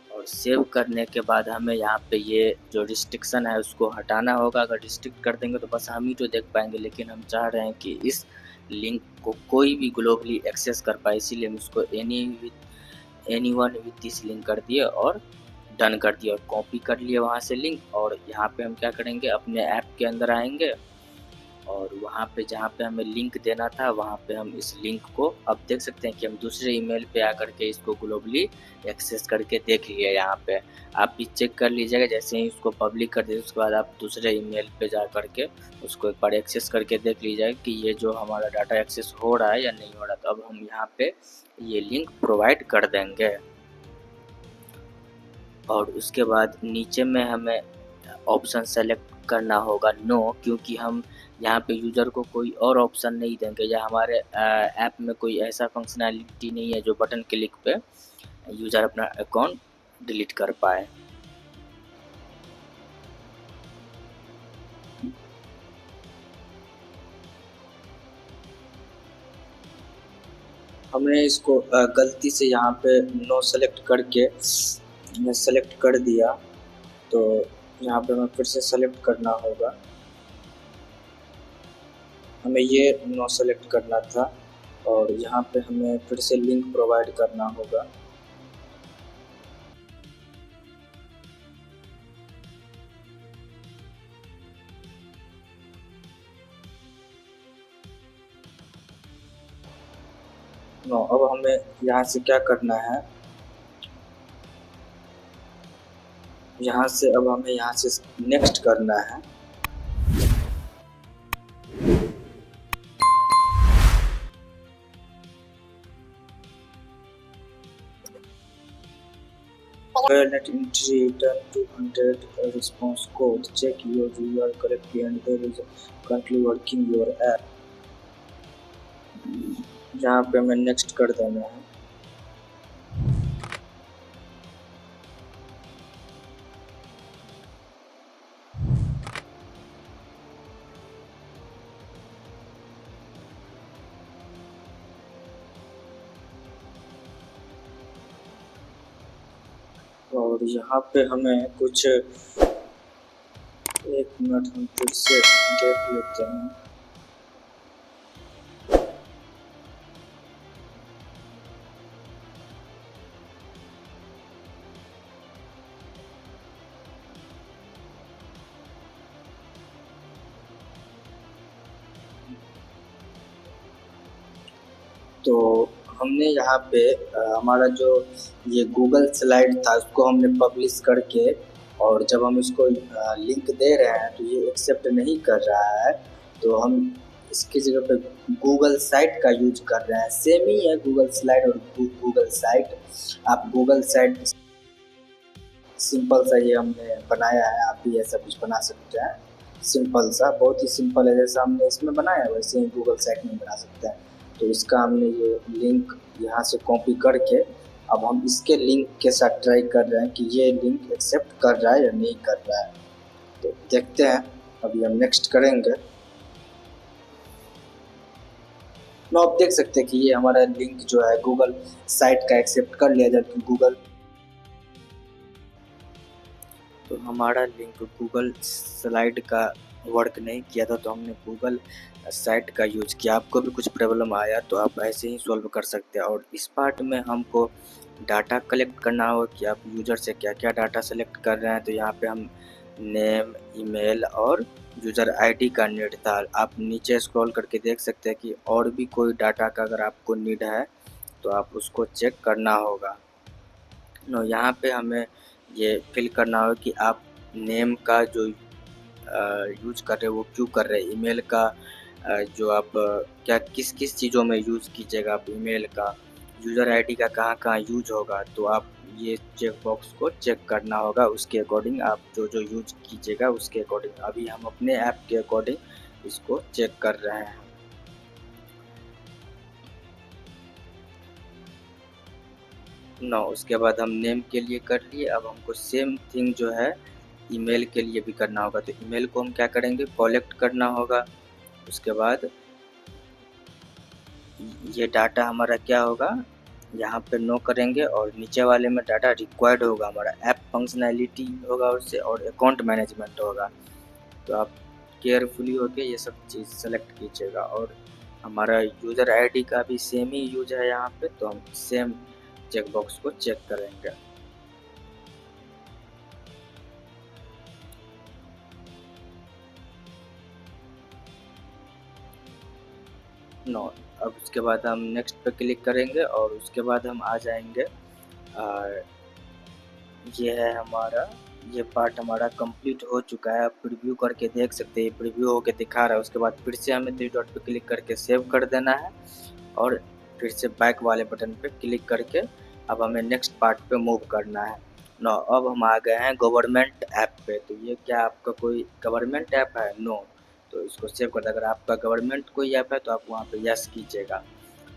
और सेव करने के बाद हमें यहाँ पे ये जो रिस्ट्रिक्शन है उसको हटाना होगा। अगर रिस्ट्रिक्ट कर देंगे तो बस हम ही तो देख पाएंगे, लेकिन हम चाह रहे हैं कि इस लिंक को कोई भी ग्लोबली एक्सेस कर पाए, इसीलिए हम इसको एनीवन विथ दिस लिंक कर दिए और डन कर दिया और कॉपी कर लिए वहाँ से लिंक। और यहाँ पे हम क्या करेंगे, अपने ऐप के अंदर आएंगे और वहाँ पे जहाँ पे हमें लिंक देना था वहाँ पे हम इस लिंक को अब देख सकते हैं कि हम दूसरे ईमेल पे आकर के इसको ग्लोबली एक्सेस करके देख लिए। यहाँ पे आप भी चेक कर लीजिएगा, जैसे ही इसको पब्लिक कर दीजिए उसके बाद आप दूसरे ईमेल पे जा करके उसको एक बार एक्सेस करके देख लीजिएगा कि ये जो हमारा डाटा एक्सेस हो रहा है या नहीं हो रहा। तो अब हम यहाँ पे ये लिंक प्रोवाइड कर देंगे और उसके बाद नीचे में हमें ऑप्शन सेलेक्ट करना होगा नो, क्योंकि हम यहाँ पे यूज़र को कोई और ऑप्शन नहीं देंगे या हमारे ऐप में कोई ऐसा फंक्शनैलिटी नहीं है जो बटन क्लिक पे यूज़र अपना अकाउंट डिलीट कर पाए। हमने इसको गलती से यहाँ पे नो सेलेक्ट करके सेलेक्ट कर दिया, तो यहाँ पे हमें फिर से सेलेक्ट करना होगा। हमें ये नो सेलेक्ट करना था और यहाँ पे हमें फिर से लिंक प्रोवाइड करना होगा। नो, अब हमें यहाँ से क्या करना है, यहाँ से अब हमें यहाँ से नेक्स्ट करना है। Let entry return 200 response code. Check your URL correctly and there is currently working your app. यहाँ पे हमें नेक्स्ट कर देना है। और यहाँ पे हमें कुछ 1 मिनट हम फिर से देख लेते हैं। तो हमने यहाँ पे हमारा जो ये गूगल स्लाइड था उसको हमने पब्लिश करके, और जब हम इसको लिंक दे रहे हैं तो ये एक्सेप्ट नहीं कर रहा है, तो हम इसकी जगह पे गूगल साइट का यूज कर रहे हैं। सेम ही है गूगल स्लाइड और गूगल साइट। आप गूगल साइट सिंपल सा ये हमने बनाया है, आप भी ऐसा कुछ बना सकते हैं। सिंपल सा, बहुत ही सिंपल है, जैसा हमने इसमें बनाया वैसे ही गूगल साइट में बना सकते हैं। तो इसका हमने ये लिंक यहाँ से कॉपी करके अब हम इसके लिंक के साथ ट्राई कर रहे हैं कि ये लिंक एक्सेप्ट कर रहा है या नहीं कर रहा है। तो देखते हैं, अभी हम नेक्स्ट करेंगे। तो आप देख सकते हैं कि ये हमारा लिंक जो है गूगल साइट का एक्सेप्ट कर लिया, जबकि गूगल तो हमारा लिंक गूगल स्लाइड का वर्क नहीं किया था, तो हमने गूगल साइट का यूज किया। आपको भी कुछ प्रॉब्लम आया तो आप ऐसे ही सॉल्व कर सकते हैं। और इस पार्ट में हमको डाटा कलेक्ट करना होगा कि आप यूज़र से क्या क्या डाटा सेलेक्ट कर रहे हैं। तो यहाँ पे हम नेम, ईमेल और यूज़र आईडी का नीड था। आप नीचे स्क्रॉल करके देख सकते हैं कि और भी कोई डाटा का अगर आपको नीड है तो आप उसको चेक करना होगा। यहाँ पे हमें ये फिल करना होगा कि आप नेम का जो यूज कर रहे हो वो क्यों कर रहे हैं, ईमेल का जो आप क्या किस किस चीज़ों में यूज़ कीजिएगा आप ईमेल का, यूज़र आईडी का कहाँ कहाँ यूज होगा। तो आप ये चेक बॉक्स को चेक करना होगा, उसके अकॉर्डिंग आप जो जो यूज कीजिएगा उसके अकॉर्डिंग। अभी हम अपने ऐप के अकॉर्डिंग इसको चेक कर रहे हैं। उसके बाद हम नेम के लिए कर लिए। अब हमको सेम थिंग जो है ईमेल के लिए भी करना होगा। तो ईमेल को हम क्या करेंगे, कलेक्ट करना होगा। उसके बाद ये डाटा हमारा क्या होगा, यहाँ पे नो करेंगे और नीचे वाले में डाटा रिक्वायर्ड होगा, हमारा ऐप फंक्शनैलिटी होगा उससे, और अकाउंट मैनेजमेंट होगा। तो आप केयरफुली होके ये सब चीज़ सेलेक्ट कीजिएगा। और हमारा यूज़र आईडी का भी सेम ही यूज है यहाँ पे, तो हम सेम चेक बॉक्स को चेक करेंगे। नो। अब उसके बाद हम नेक्स्ट पे क्लिक करेंगे और उसके बाद हम आ जाएंगे। ये है हमारा, ये पार्ट हमारा कंप्लीट हो चुका है। आप प्रीव्यू करके देख सकते हैं, प्रीव्यू होके दिखा रहा है। उसके बाद फिर से हमें 3 डॉट पे क्लिक करके सेव कर देना है और फिर से बैक वाले बटन पे क्लिक करके अब हमें नेक्स्ट पार्ट पे मूव करना है। नो, अब हम आ गए हैं गवर्नमेंट ऐप पे। तो ये क्या आपका कोई गवर्नमेंट ऐप है? नो। तो इसको सेव कर दे। अगर आपका गवर्नमेंट कोई ऐप है तो आप वहाँ पे यस कीजिएगा।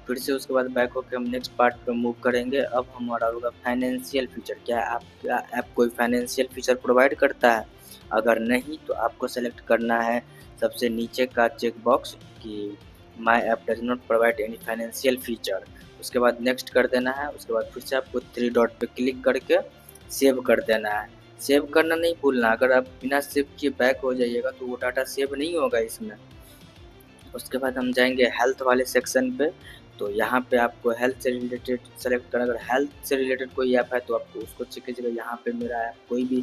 फिर से उसके बाद बैक होकर हम नेक्स्ट पार्ट पे मूव करेंगे। अब हमारा होगा फाइनेंशियल फीचर। क्या आपका ऐप कोई फाइनेंशियल फीचर प्रोवाइड करता है? अगर नहीं तो आपको सेलेक्ट करना है सबसे नीचे का चेक बॉक्स कि my app does not provide any financial feature. उसके बाद नेक्स्ट कर देना है। उसके बाद फिर से आपको 3 डॉट पे क्लिक करके सेव कर देना है। सेव करना नहीं भूलना। अगर आप बिना सेव किए बैक हो जाइएगा तो वो डाटा सेव नहीं होगा इसमें। उसके बाद हम जाएंगे हेल्थ वाले सेक्शन पे। तो यहाँ पे आपको हेल्थ से रिलेटेड सेलेक्ट करना। अगर हेल्थ से रिलेटेड कोई ऐप है तो आपको उसको चेक कीजिएगा। यहाँ पे मेरा ऐप कोई भी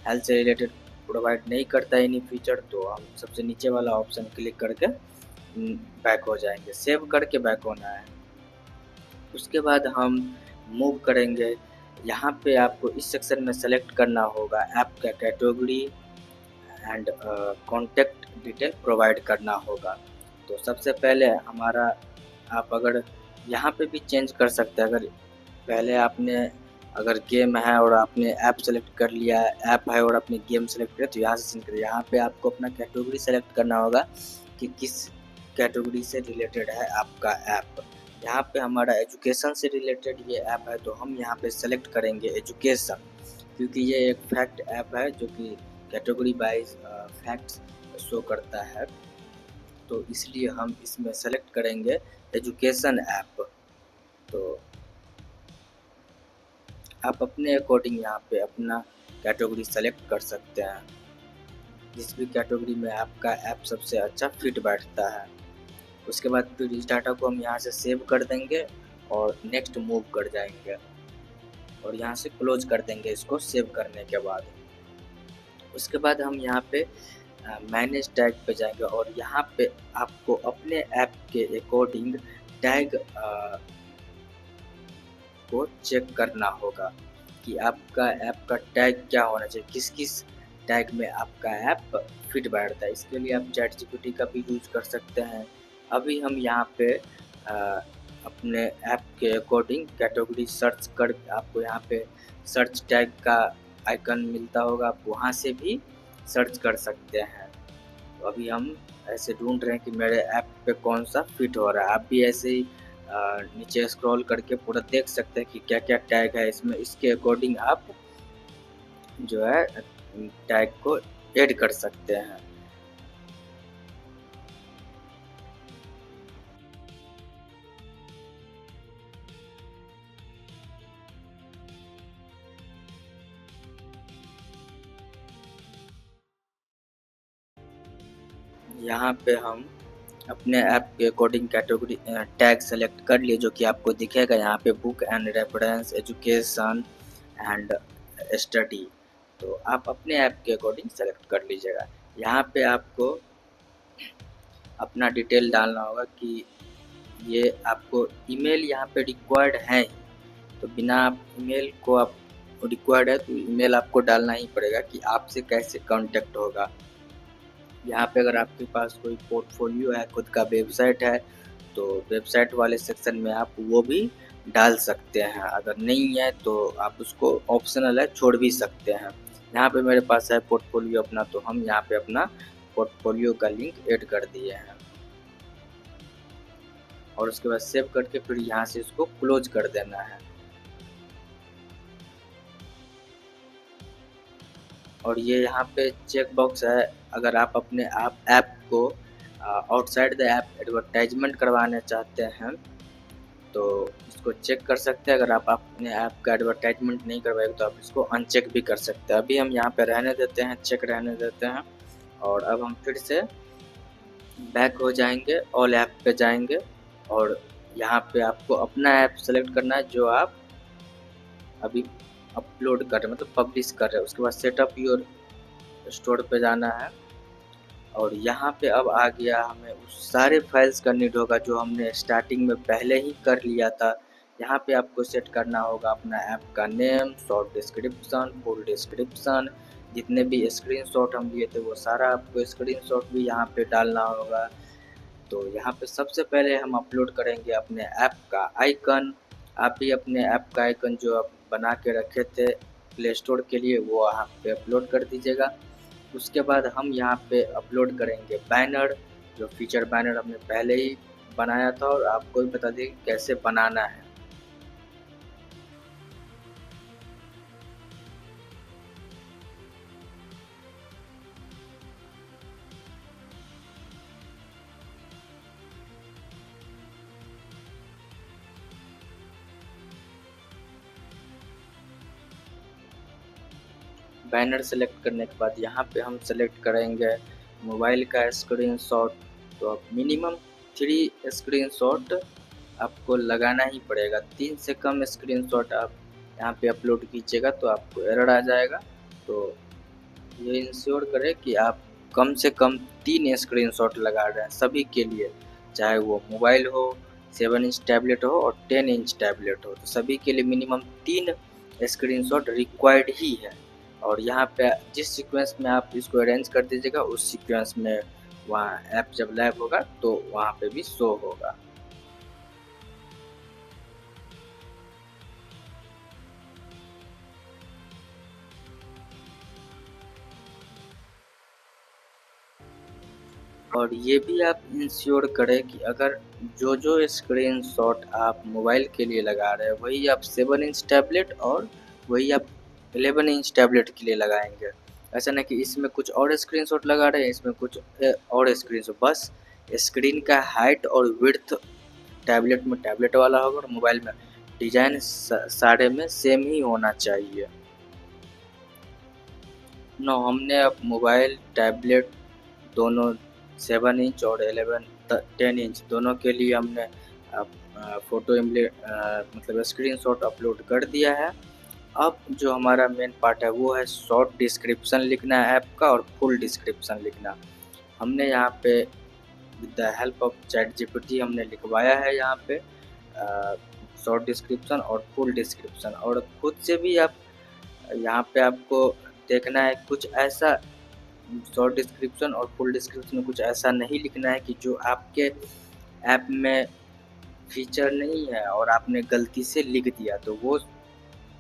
हेल्थ से रिलेटेड प्रोवाइड नहीं करता है एनी फीचर, तो हम सबसे नीचे वाला ऑप्शन क्लिक करके बैक हो जाएंगे। सेव करके बैक होना है। उसके बाद हम मूव करेंगे। यहाँ पे आपको इस सेक्शन में सेलेक्ट करना होगा ऐप का category and contact detail provide करना होगा। तो सबसे पहले हमारा, आप अगर यहाँ पे भी चेंज कर सकते हैं। अगर पहले आपने अगर गेम है और आपने ऐप सेलेक्ट कर लिया है, ऐप है और आपने गेम सेलेक्ट किया तो यहाँ से चेंज करिए। यहाँ पे आपको अपना कैटेगरी सेलेक्ट करना होगा कि किस कैटेगरी से रिलेटेड है आपका ऐप। यहाँ पे हमारा एजुकेशन से रिलेटेड ये ऐप है तो हम यहाँ पे सेलेक्ट करेंगे एजुकेशन, क्योंकि ये एक फैक्ट ऐप है जो कि कैटेगरी वाइज फैक्ट्स शो करता है। तो इसलिए हम इसमें सेलेक्ट करेंगे एजुकेशन ऐप। तो आप अपने अकॉर्डिंग यहाँ पे अपना कैटेगरी सेलेक्ट कर सकते हैं, जिस भी कैटेगरी में आपका ऐप सबसे अच्छा फिट बैठता है। उसके बाद फिर इस डाटा को हम यहाँ से सेव कर देंगे और नेक्स्ट मूव कर जाएंगे और यहाँ से क्लोज कर देंगे इसको सेव करने के बाद। उसके बाद हम यहाँ पे मैनेज टैग पे जाएंगे और यहाँ पे आपको अपने ऐप के अकॉर्डिंग टैग को चेक करना होगा कि आपका ऐप का टैग क्या होना चाहिए, किस किस टैग में आपका ऐप फिट बैठता है। इसके लिए आप चैट जीपीटी का भी यूज कर सकते हैं। अभी हम यहाँ पे अपने ऐप के अकॉर्डिंग कैटेगरी सर्च कर, आपको यहाँ पे सर्च टैग का आइकन मिलता होगा, आप वहाँ से भी सर्च कर सकते हैं। तो अभी हम ऐसे ढूंढ रहे हैं कि मेरे ऐप पे कौन सा फिट हो रहा है। आप भी ऐसे ही नीचे स्क्रॉल करके पूरा देख सकते हैं कि क्या क्या टैग है इसमें। इसके अकॉर्डिंग आप जो है टैग को ऐड कर सकते हैं। यहाँ पे हम अपने ऐप के अकॉर्डिंग कैटेगरी टैग सेलेक्ट कर लिए, जो कि आपको दिखेगा यहाँ पे book and reference, education and study. तो आप अपने ऐप के अकॉर्डिंग सेलेक्ट कर लीजिएगा। यहाँ पे आपको अपना डिटेल डालना होगा कि ये आपको ईमेल यहाँ पे रिक्वायर्ड है ही, तो बिना आप ईमेल को आप रिक्वायर्ड है तो ईमेल आपको डालना ही पड़ेगा कि आपसे कैसे कांटेक्ट होगा। यहाँ पे अगर आपके पास कोई पोर्टफोलियो है, खुद का वेबसाइट है, तो वेबसाइट वाले सेक्शन में आप वो भी डाल सकते हैं। अगर नहीं है तो आप उसको ऑप्शनल है, छोड़ भी सकते हैं। यहाँ पे मेरे पास है पोर्टफोलियो अपना, तो हम यहाँ पे अपना पोर्टफोलियो का लिंक ऐड कर दिए हैं और उसके बाद सेव करके फिर यहाँ से इसको क्लोज कर देना है। और ये यहाँ पे चेक बॉक्स है, अगर आप अपने ऐप को आउटसाइड द ऐप एडवर्टाइजमेंट करवाना चाहते हैं तो इसको चेक कर सकते हैं। अगर आप अपने ऐप का एडवर्टाइजमेंट नहीं करवाएंगे तो आप इसको अनचेक भी कर सकते हैं। अभी हम यहाँ पे रहने देते हैं, चेक रहने देते हैं। और अब हम फिर से बैक हो जाएंगे, ऑल ऐप पे जाएंगे और यहाँ पे आपको अपना ऐप सेलेक्ट करना है जो आप अभी अपलोड कर रहे हैं, मतलब पब्लिश कर रहे हैं। उसके बाद सेटअप योर स्टोर पे जाना है और यहाँ पे अब आ गया हमें उस सारे फाइल्स का नीड होगा जो हमने स्टार्टिंग में पहले ही कर लिया था। यहाँ पे आपको सेट करना होगा अपना ऐप का name, short description, full description, जितने भी स्क्रीनशॉट हम लिए थे वो सारा आपको स्क्रीनशॉट भी यहाँ पे डालना होगा। तो यहाँ पे सबसे पहले हम अपलोड करेंगे अपने ऐप का आइकन। आप भी अपने ऐप का आइकन जो आप बना के रखे थे प्ले स्टोर के लिए वो यहाँ पे अपलोड कर दीजिएगा। उसके बाद हम यहाँ पे अपलोड करेंगे बैनर, जो फीचर बैनर हमने पहले ही बनाया था और आपको भी बता दें कैसे बनाना है। बैनर सेलेक्ट करने के बाद यहाँ पे हम सेलेक्ट करेंगे मोबाइल का स्क्रीनशॉट। तो अब मिनिमम 3 स्क्रीनशॉट आपको लगाना ही पड़ेगा। 3 से कम स्क्रीनशॉट आप यहाँ पे अपलोड कीजिएगा तो आपको एरर आ जाएगा। तो ये इंश्योर करें कि आप कम से कम 3 स्क्रीनशॉट लगा रहे हैं सभी के लिए, चाहे वो मोबाइल हो, 7 इंच टैबलेट हो और 10 इंच टैबलेट हो। तो सभी के लिए मिनिमम 3 स्क्रीनशॉट रिक्वायर्ड ही है। और यहाँ पे जिस सीक्वेंस में आप इसको अरेंज कर दीजिएगा उस सीक्वेंस में वहाँ ऐप जब लाइव होगा तो वहाँ पे भी शो होगा। और ये भी आप इंश्योर करें कि अगर जो जो स्क्रीनशॉट आप मोबाइल के लिए लगा रहे हैं वही आप 7 इंच टैबलेट और वही आप 11 इंच टैबलेट के लिए लगाएंगे। ऐसा नहीं कि इसमें कुछ और स्क्रीनशॉट लगा रहे हैं इसमें कुछ और स्क्रीनशॉट। बस स्क्रीन का हाइट और विड्थ टैबलेट में टैबलेट वाला होगा और मोबाइल में डिजाइन सारे में सेम ही होना चाहिए। नो, हमने अब मोबाइल टैबलेट दोनों 7 इंच और 10 इंच दोनों के लिए हमने फ़ोटो मतलब स्क्रीनशॉट अपलोड कर दिया है। अब जो हमारा मेन पार्ट है वो है शॉर्ट डिस्क्रिप्शन लिखना है ऐप का और फुल डिस्क्रिप्शन लिखना। हमने यहाँ पे with the help of ChatGPT हमने लिखवाया है यहाँ पे शॉर्ट डिस्क्रिप्शन और फुल डिस्क्रिप्शन। और खुद से भी आप यहाँ पे आपको देखना है कुछ ऐसा शॉर्ट डिस्क्रिप्शन और फुल डिस्क्रिप्शन में कुछ ऐसा नहीं लिखना है कि जो आपके ऐप में फीचर नहीं है और आपने गलती से लिख दिया। तो वो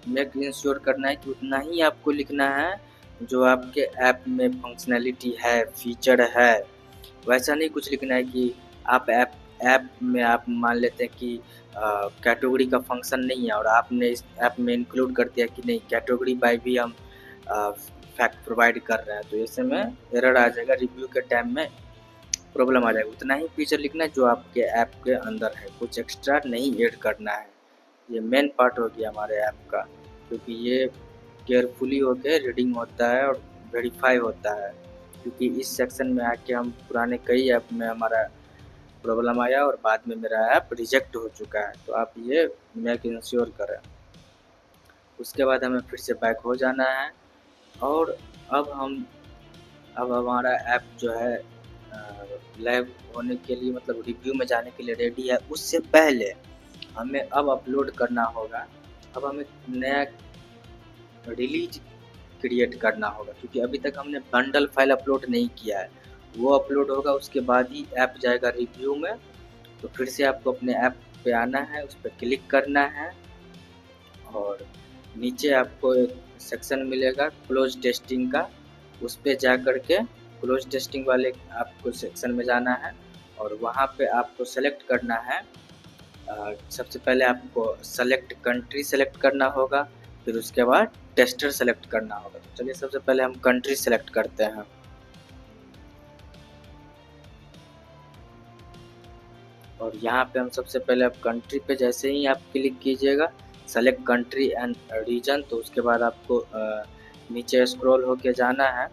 मेक इंश्योर करना है कि उतना ही आपको लिखना है जो आपके ऐप में फंक्शनैलिटी है, फीचर है। वैसा नहीं कुछ लिखना है कि आप ऐप में आप मान लेते हैं कि कैटेगरी का फंक्शन नहीं है और आपने इस ऐप में इंक्लूड कर दिया कि नहीं कैटेगरी बाय भी हम फैक्ट प्रोवाइड कर रहे हैं। तो ऐसे में एरर आ जाएगा, रिव्यू के टाइम में प्रॉब्लम आ जाएगा। उतना ही फीचर लिखना है जो आपके ऐप के अंदर है, कुछ एक्स्ट्रा नहीं ऐड करना है। ये मेन पार्ट हो गया हमारे ऐप का, क्योंकि ये केयरफुली होके रीडिंग होता है और वेरीफाई होता है। क्योंकि इस सेक्शन में आके हम पुराने कई ऐप में हमारा प्रॉब्लम आया और बाद में मेरा ऐप रिजेक्ट हो चुका है। तो आप ये मेक इंश्योर करें। उसके बाद हमें फिर से बैक हो जाना है और अब हमारा ऐप जो है लाइव होने के लिए मतलब रिव्यू में जाने के लिए रेडी है। उससे पहले हमें अब अपलोड करना होगा, अब हमें नया रिलीज क्रिएट करना होगा क्योंकि अभी तक हमने बंडल फाइल अपलोड नहीं किया है। वो अपलोड होगा उसके बाद ही ऐप जाएगा रिव्यू में। तो फिर से आपको अपने ऐप पे आना है, उस पर क्लिक करना है और नीचे आपको एक सेक्शन मिलेगा क्लोज टेस्टिंग का, उस पर जा कर के क्लोज टेस्टिंग वाले आपको सेक्शन में जाना है और वहाँ पे आपको सेलेक्ट करना है। सबसे पहले आपको सेलेक्ट कंट्री सेलेक्ट करना होगा, फिर उसके बाद टेस्टर सेलेक्ट करना होगा। तो चलिए सबसे पहले हम कंट्री सेलेक्ट करते हैं और यहाँ पे हम सबसे पहले आप कंट्री पे जैसे ही आप क्लिक कीजिएगा सेलेक्ट कंट्री एंड रीजन, तो उसके बाद आपको नीचे स्क्रॉल होके जाना है।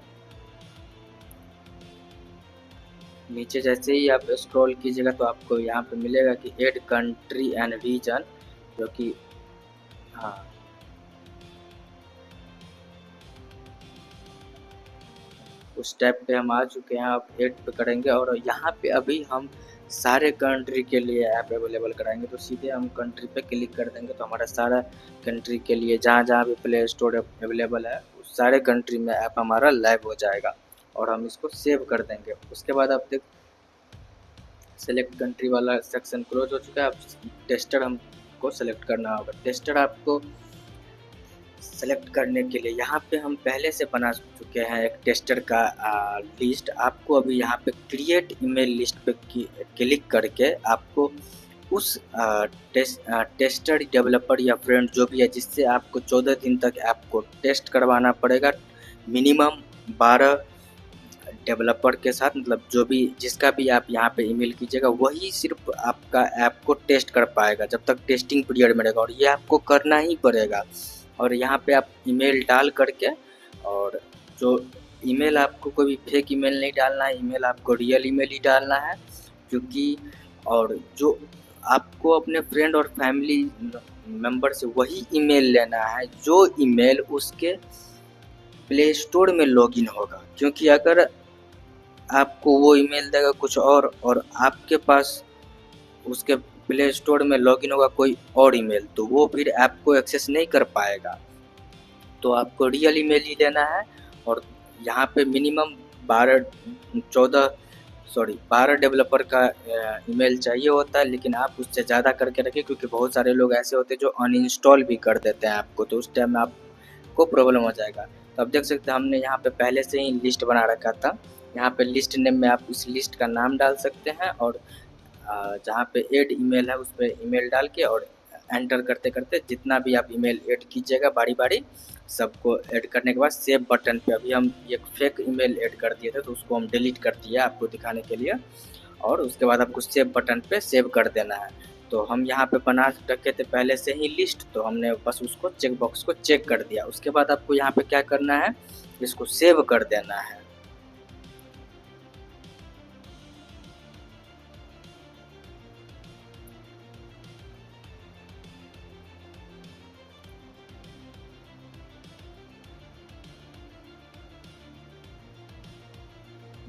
नीचे जैसे ही आप स्क्रॉल कीजिएगा तो आपको यहाँ पे मिलेगा कि ऐड कंट्री एंड रीजन, जो कि हाँ उस टैब पे हम आ चुके हैं, आप ऐड पे करेंगे और यहाँ पे अभी हम सारे कंट्री के लिए ऐप अवेलेबल कराएंगे। तो सीधे हम कंट्री पे क्लिक कर देंगे तो हमारा सारा कंट्री के लिए जहाँ भी प्ले स्टोर अवेलेबल है उस सारे कंट्री में ऐप हमारा लाइव हो जाएगा और हम इसको सेव कर देंगे। उसके बाद आप देख सेलेक्ट कंट्री वाला सेक्शन क्लोज हो चुका है। अब टेस्टर हमको सेलेक्ट करना होगा। टेस्टर आपको सेलेक्ट करने के लिए यहाँ पे हम पहले से बना चुके हैं एक टेस्टर का लिस्ट। आपको अभी यहाँ पे क्रिएट ईमेल लिस्ट पे क्लिक करके आपको उस टेस्टर डेवलपर या फ्रेंड जो भी है जिससे आपको 14 दिन तक ऐप को टेस्ट करवाना पड़ेगा। मिनिमम 12 डेवलपर के साथ, मतलब जो भी जिसका भी आप यहाँ पे ईमेल कीजिएगा वही सिर्फ आपका ऐप को टेस्ट कर पाएगा जब तक टेस्टिंग पीरियड में रहेगा, और ये आपको करना ही पड़ेगा। और यहाँ पे आप ईमेल डाल करके, और जो ईमेल आपको कोई भी फेक ईमेल नहीं डालना है, ईमेल आपको रियल ईमेल ही डालना है क्योंकि, और जो आपको अपने फ्रेंड और फैमिली मेंबर से वही ईमेल लेना है जो ईमेल उसके प्ले स्टोर में लॉगिन होगा। क्योंकि अगर आपको वो ईमेल देगा कुछ और आपके पास उसके प्ले स्टोर में लॉगिन होगा कोई और ईमेल, तो वो फिर ऐप को एक्सेस नहीं कर पाएगा। तो आपको रियल ईमेल ही लेना है और यहाँ पे मिनिमम 12 डेवलपर का ईमेल चाहिए होता है, लेकिन आप उससे ज़्यादा करके रखिए क्योंकि बहुत सारे लोग ऐसे होते हैं जो अनइंस्टॉल भी कर देते हैं आपको, तो उस टाइम में आपको प्रॉब्लम हो जाएगा। तो आप देख सकते हैं हमने यहाँ पे पहले से ही लिस्ट बना रखा था। यहाँ पे लिस्ट नेम में आप उस लिस्ट का नाम डाल सकते हैं और जहाँ पे ऐड ईमेल है उस पर ईमेल डाल के और एंटर करते करते जितना भी आप ईमेल ऐड कीजिएगा बारी बारी सबको ऐड करने के बाद सेव बटन पे, अभी हम एक फेक ईमेल ऐड कर दिए थे तो उसको हम डिलीट कर दिए आपको दिखाने के लिए, और उसके बाद आपको सेव बटन पे सेव कर देना है। तो हम यहाँ पे बना रखे थे पहले से ही लिस्ट, तो हमने बस उसको चेक बॉक्स को चेक कर दिया। उसके बाद आपको यहाँ पे क्या करना है, इसको सेव कर देना है।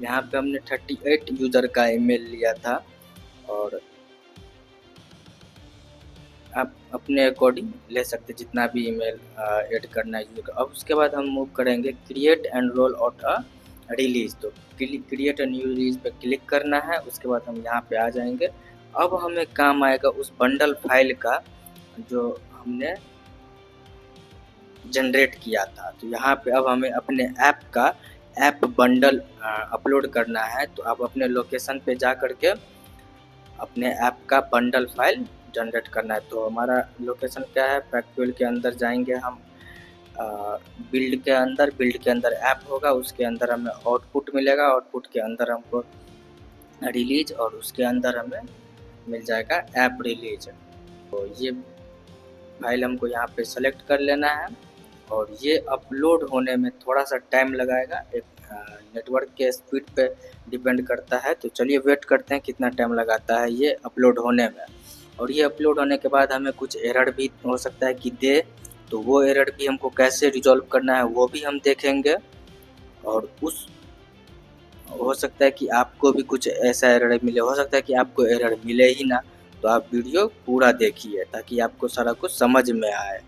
यहाँ पे हमने 38 यूज़र का ईमेल लिया था और आप अपने अकॉर्डिंग ले सकते जितना भी ईमेल ऐड करना है यूज़र का। अब उसके बाद हम मूव करेंगे create and roll out a release. तो क्रिएट ए न्यू रिलीज पे क्लिक करना है। उसके बाद हम यहाँ पे आ जाएंगे। अब हमें काम आएगा उस बंडल फाइल का जो हमने जनरेट किया था। तो यहाँ पे अब हमें अपने ऐप का ऐप बंडल अपलोड करना है। तो आप अपने लोकेशन पे जा करके अपने ऐप का बंडल फाइल जनरेट करना है। तो हमारा लोकेशन क्या है, फैक्टोरियल के अंदर जाएंगे हम, बिल्ड के अंदर ऐप होगा, उसके अंदर हमें आउटपुट मिलेगा, आउटपुट के अंदर हमको रिलीज और उसके अंदर हमें मिल जाएगा ऐप रिलीज। तो ये फाइल हमको यहाँ पे सेलेक्ट कर लेना है और ये अपलोड होने में थोड़ा सा टाइम लगाएगा, एक नेटवर्क के स्पीड पे डिपेंड करता है। तो चलिए वेट करते हैं कितना टाइम लगाता है ये अपलोड होने में। और ये अपलोड होने के बाद हमें कुछ एरर भी हो सकता है कि दे, तो वो एरर भी हमको कैसे रिजॉल्व करना है वो भी हम देखेंगे। और उस हो सकता है कि आपको भी कुछ ऐसा एरर मिले, हो सकता है कि आपको एरर मिले ही ना। तो आप वीडियो पूरा देखिए ताकि आपको सारा कुछ समझ में आए।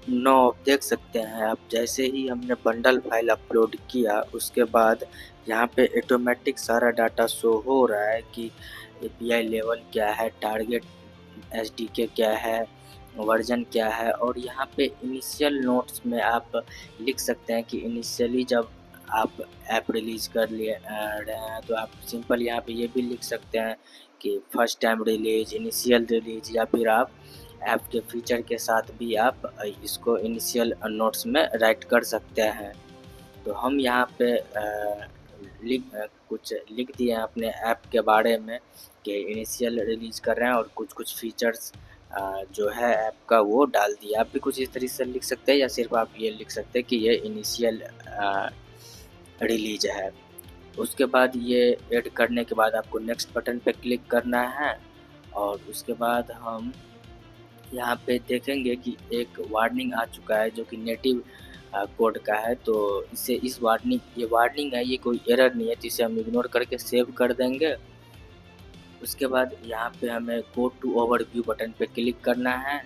नो, आप देख सकते हैं आप, जैसे ही हमने बंडल फाइल अपलोड किया उसके बाद यहाँ पे ऑटोमेटिक सारा डाटा शो हो रहा है कि एपीआई लेवल क्या है, टारगेट एसडीके क्या है, वर्जन क्या है। और यहाँ पे इनिशियल नोट्स में आप लिख सकते हैं कि इनिशियली जब आप ऐप रिलीज़ कर लिए रहे हैं तो आप सिंपल यहाँ पे ये भी लिख सकते हैं कि first time release, initial release, या फिर आप ऐप के फीचर के साथ भी आप इसको इनिशियल नोट्स में राइट कर सकते हैं। तो हम यहाँ पे कुछ लिख दिए हैं अपने ऐप के बारे में कि इनिशियल रिलीज कर रहे हैं और कुछ कुछ फीचर्स जो है ऐप का वो डाल दिया। आप भी कुछ इस तरीके से लिख सकते हैं या सिर्फ आप ये लिख सकते हैं कि ये इनिशियल रिलीज है। उसके बाद ये ऐड करने के बाद आपको नेक्स्ट बटन पे क्लिक करना है और उसके बाद हम यहाँ पे देखेंगे कि एक वार्निंग आ चुका है जो कि नेटिव कोड का है। तो इसे ये वार्निंग है, ये कोई एरर नहीं है, तो इसे हम इग्नोर करके सेव कर देंगे। उसके बाद यहाँ पे हमें गो टू ओवरव्यू बटन पे क्लिक करना है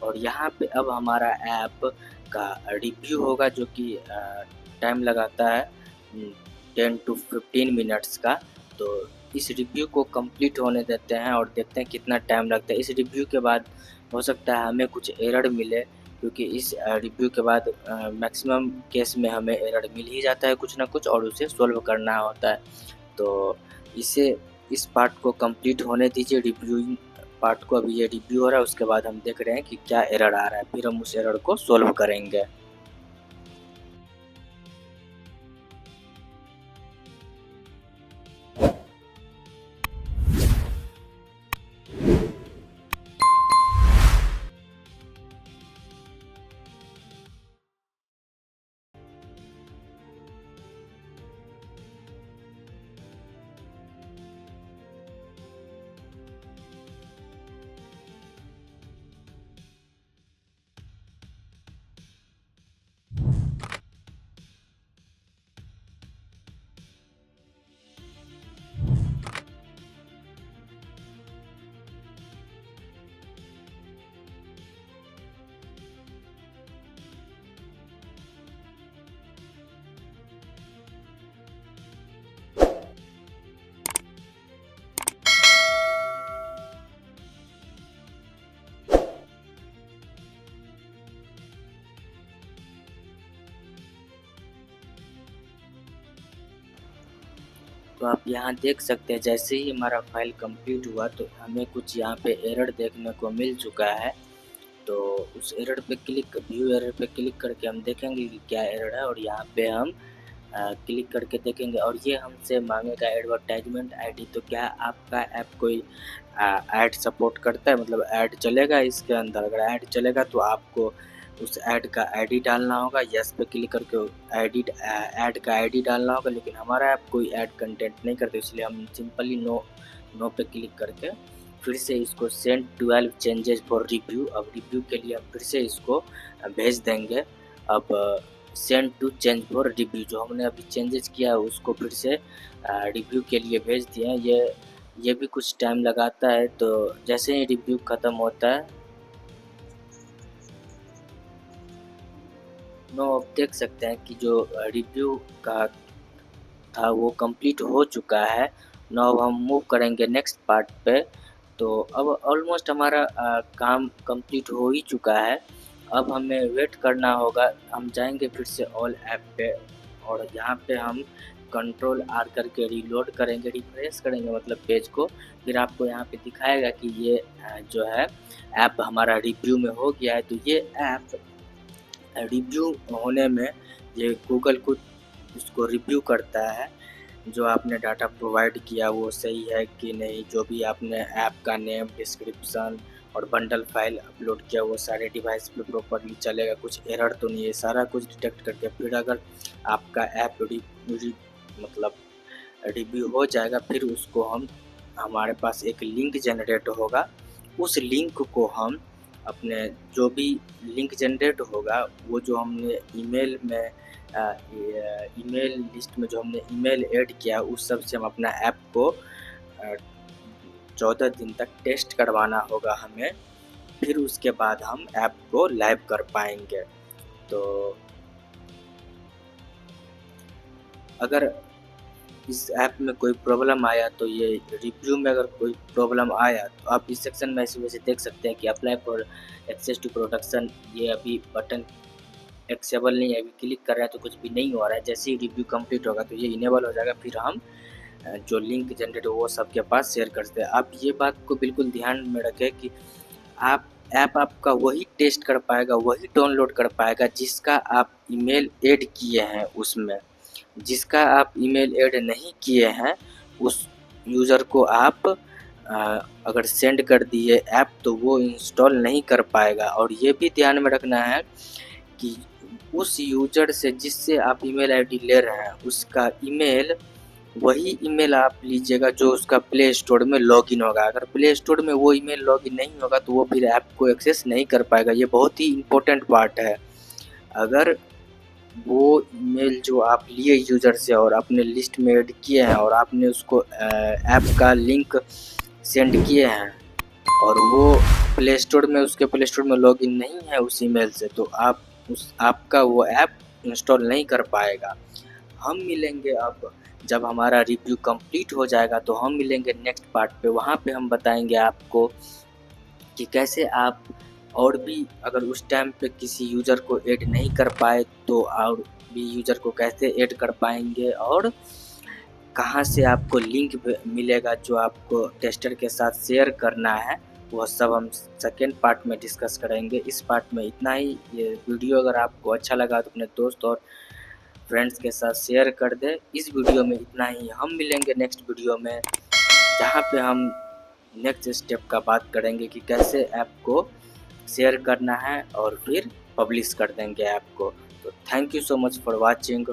और यहाँ पे अब हमारा ऐप का रिव्यू होगा जो कि टाइम लगाता है 10 to 15 मिनट्स का। तो इस रिव्यू को कंप्लीट होने देते हैं और देखते हैं कितना टाइम लगता है। इस रिव्यू के बाद हो सकता है हमें कुछ एरर मिले, क्योंकि इस रिव्यू के बाद मैक्सिमम केस में हमें एरर मिल ही जाता है कुछ ना कुछ और उसे सॉल्व करना होता है। तो इस पार्ट को कंप्लीट होने दीजिए, रिव्यूइंग पार्ट को। अभी ये रिव्यू हो रहा है, उसके बाद हम देख रहे हैं कि क्या एरर आ रहा है, फिर हम उस एरर को सॉल्व करेंगे। तो आप यहाँ देख सकते हैं जैसे ही हमारा फाइल कंप्लीट हुआ तो हमें कुछ यहाँ पे एरर देखने को मिल चुका है। तो उस एरर पे व्यू एरर पे क्लिक करके हम देखेंगे कि क्या एरर है और यहाँ पे हम क्लिक करके देखेंगे और ये हमसे मांगेगा एडवर्टाइजमेंट आईडी। तो क्या आपका ऐप कोई ऐड सपोर्ट करता है, मतलब ऐड चलेगा इसके अंदर? अगर ऐड चलेगा तो आपको उस ऐड का आईडी डालना होगा। यस पे क्लिक करके ऐड का आईडी डालना होगा, लेकिन हमारा ऐप कोई ऐड कंटेंट नहीं करते, इसलिए हम सिंपली नो पे क्लिक करके फिर से इसको सेंड 12 चेंजेस फॉर रिव्यू। अब रिव्यू के लिए हम फिर से इसको भेज देंगे। अब send two change for review, जो हमने अभी चेंजेस किया है उसको फिर से रिव्यू के लिए भेज दिए हैं। ये भी कुछ टाइम लगाता है। तो जैसे ही रिव्यू ख़त्म होता है आप देख सकते हैं कि जो रिव्यू का था वो कंप्लीट हो चुका है। अब हम मूव करेंगे नेक्स्ट पार्ट पे। तो अब ऑलमोस्ट हमारा काम कंप्लीट हो ही चुका है। अब हमें वेट करना होगा। हम जाएंगे फिर से ऑल ऐप पे और यहाँ पे हम कंट्रोल आर करके रीलोड करेंगे, रिफ्रेश करेंगे मतलब पेज को। फिर आपको यहाँ पे दिखाएगा कि ये जो है ऐप हमारा रिव्यू में हो गया है। तो ये ऐप रिव्यू होने में ये गूगल खुद उसको रिव्यू करता है, जो आपने डाटा प्रोवाइड किया वो सही है कि नहीं, जो भी आपने ऐप का नेम, डिस्क्रिप्शन और बंडल फाइल अपलोड किया वो सारे डिवाइस पे प्रॉपरली चलेगा, कुछ एरर तो नहीं है। सारा कुछ डिटेक्ट करके फिर अगर आपका ऐप मतलब रिव्यू हो जाएगा, फिर उसको हमारे पास एक लिंक जनरेट होगा। उस लिंक को हम अपने जो भी लिंक जनरेट होगा वो जो हमने ईमेल लिस्ट में जो हमने ईमेल ऐड किया उस सब से हम अपना ऐप को 14 दिन तक टेस्ट करवाना होगा हमें। फिर उसके बाद हम ऐप को लाइव कर पाएंगे। तो अगर इस ऐप में कोई प्रॉब्लम आया, तो ये रिव्यू में अगर कोई प्रॉब्लम आया तो आप इस सेक्शन में ऐसे वैसे देख सकते हैं कि apply for access to production, ये अभी बटन एक्सेबल नहीं है। अभी क्लिक कर रहे हैं तो कुछ भी नहीं हो रहा है। जैसे ही रिव्यू कंप्लीट होगा तो ये इनेबल हो जाएगा, फिर हम जो लिंक जनरेट हो वो सबके पास शेयर कर सकते हैं। आप ये बात को बिल्कुल ध्यान में रखें कि आप ऐप आपका वही टेस्ट कर पाएगा, वही डाउनलोड कर पाएगा जिसका आप ईमेल ऐड किए हैं उसमें। जिसका आप ईमेल ऐड नहीं किए हैं उस यूज़र को आप अगर सेंड कर दिए ऐप तो वो इंस्टॉल नहीं कर पाएगा। और ये भी ध्यान में रखना है कि उस यूज़र से जिससे आप ईमेल आईडी ले रहे हैं उसका ईमेल वही ईमेल आप लीजिएगा जो उसका प्ले स्टोर में लॉगिन होगा। अगर प्ले स्टोर में वो ईमेल लॉगिन नहीं होगा तो वो फिर ऐप को एक्सेस नहीं कर पाएगा। ये बहुत ही इम्पोर्टेंट पार्ट है। अगर वो ईमेल जो आप लिए यूज़र से और अपने लिस्ट में ऐड किए हैं और आपने उसको ऐप का लिंक सेंड किए हैं और वो प्ले स्टोर में उसके प्ले स्टोर में लॉगिन नहीं है उस ईमेल से, तो आप उस आपका वो ऐप इंस्टॉल नहीं कर पाएगा। हम मिलेंगे अब जब हमारा रिव्यू कंप्लीट हो जाएगा तो हम मिलेंगे नेक्स्ट पार्ट पे। वहाँ पे हम बताएंगे आपको कि कैसे आप और भी अगर उस टाइम पे किसी यूज़र को ऐड नहीं कर पाए तो और भी यूज़र को कैसे ऐड कर पाएंगे और कहाँ से आपको लिंक मिलेगा जो आपको टेस्टर के साथ शेयर करना है, वह सब हम सेकेंड पार्ट में डिस्कस करेंगे। इस पार्ट में इतना ही। ये वीडियो अगर आपको अच्छा लगा तो अपने दोस्त और फ्रेंड्स के साथ शेयर कर दे। इस वीडियो में इतना ही। हम मिलेंगे नेक्स्ट वीडियो में जहाँ पे हम नेक्स्ट स्टेप का बात करेंगे कि कैसे ऐप को शेयर करना है और फिर पब्लिश कर देंगे ऐप को। तो thank you so much for watching.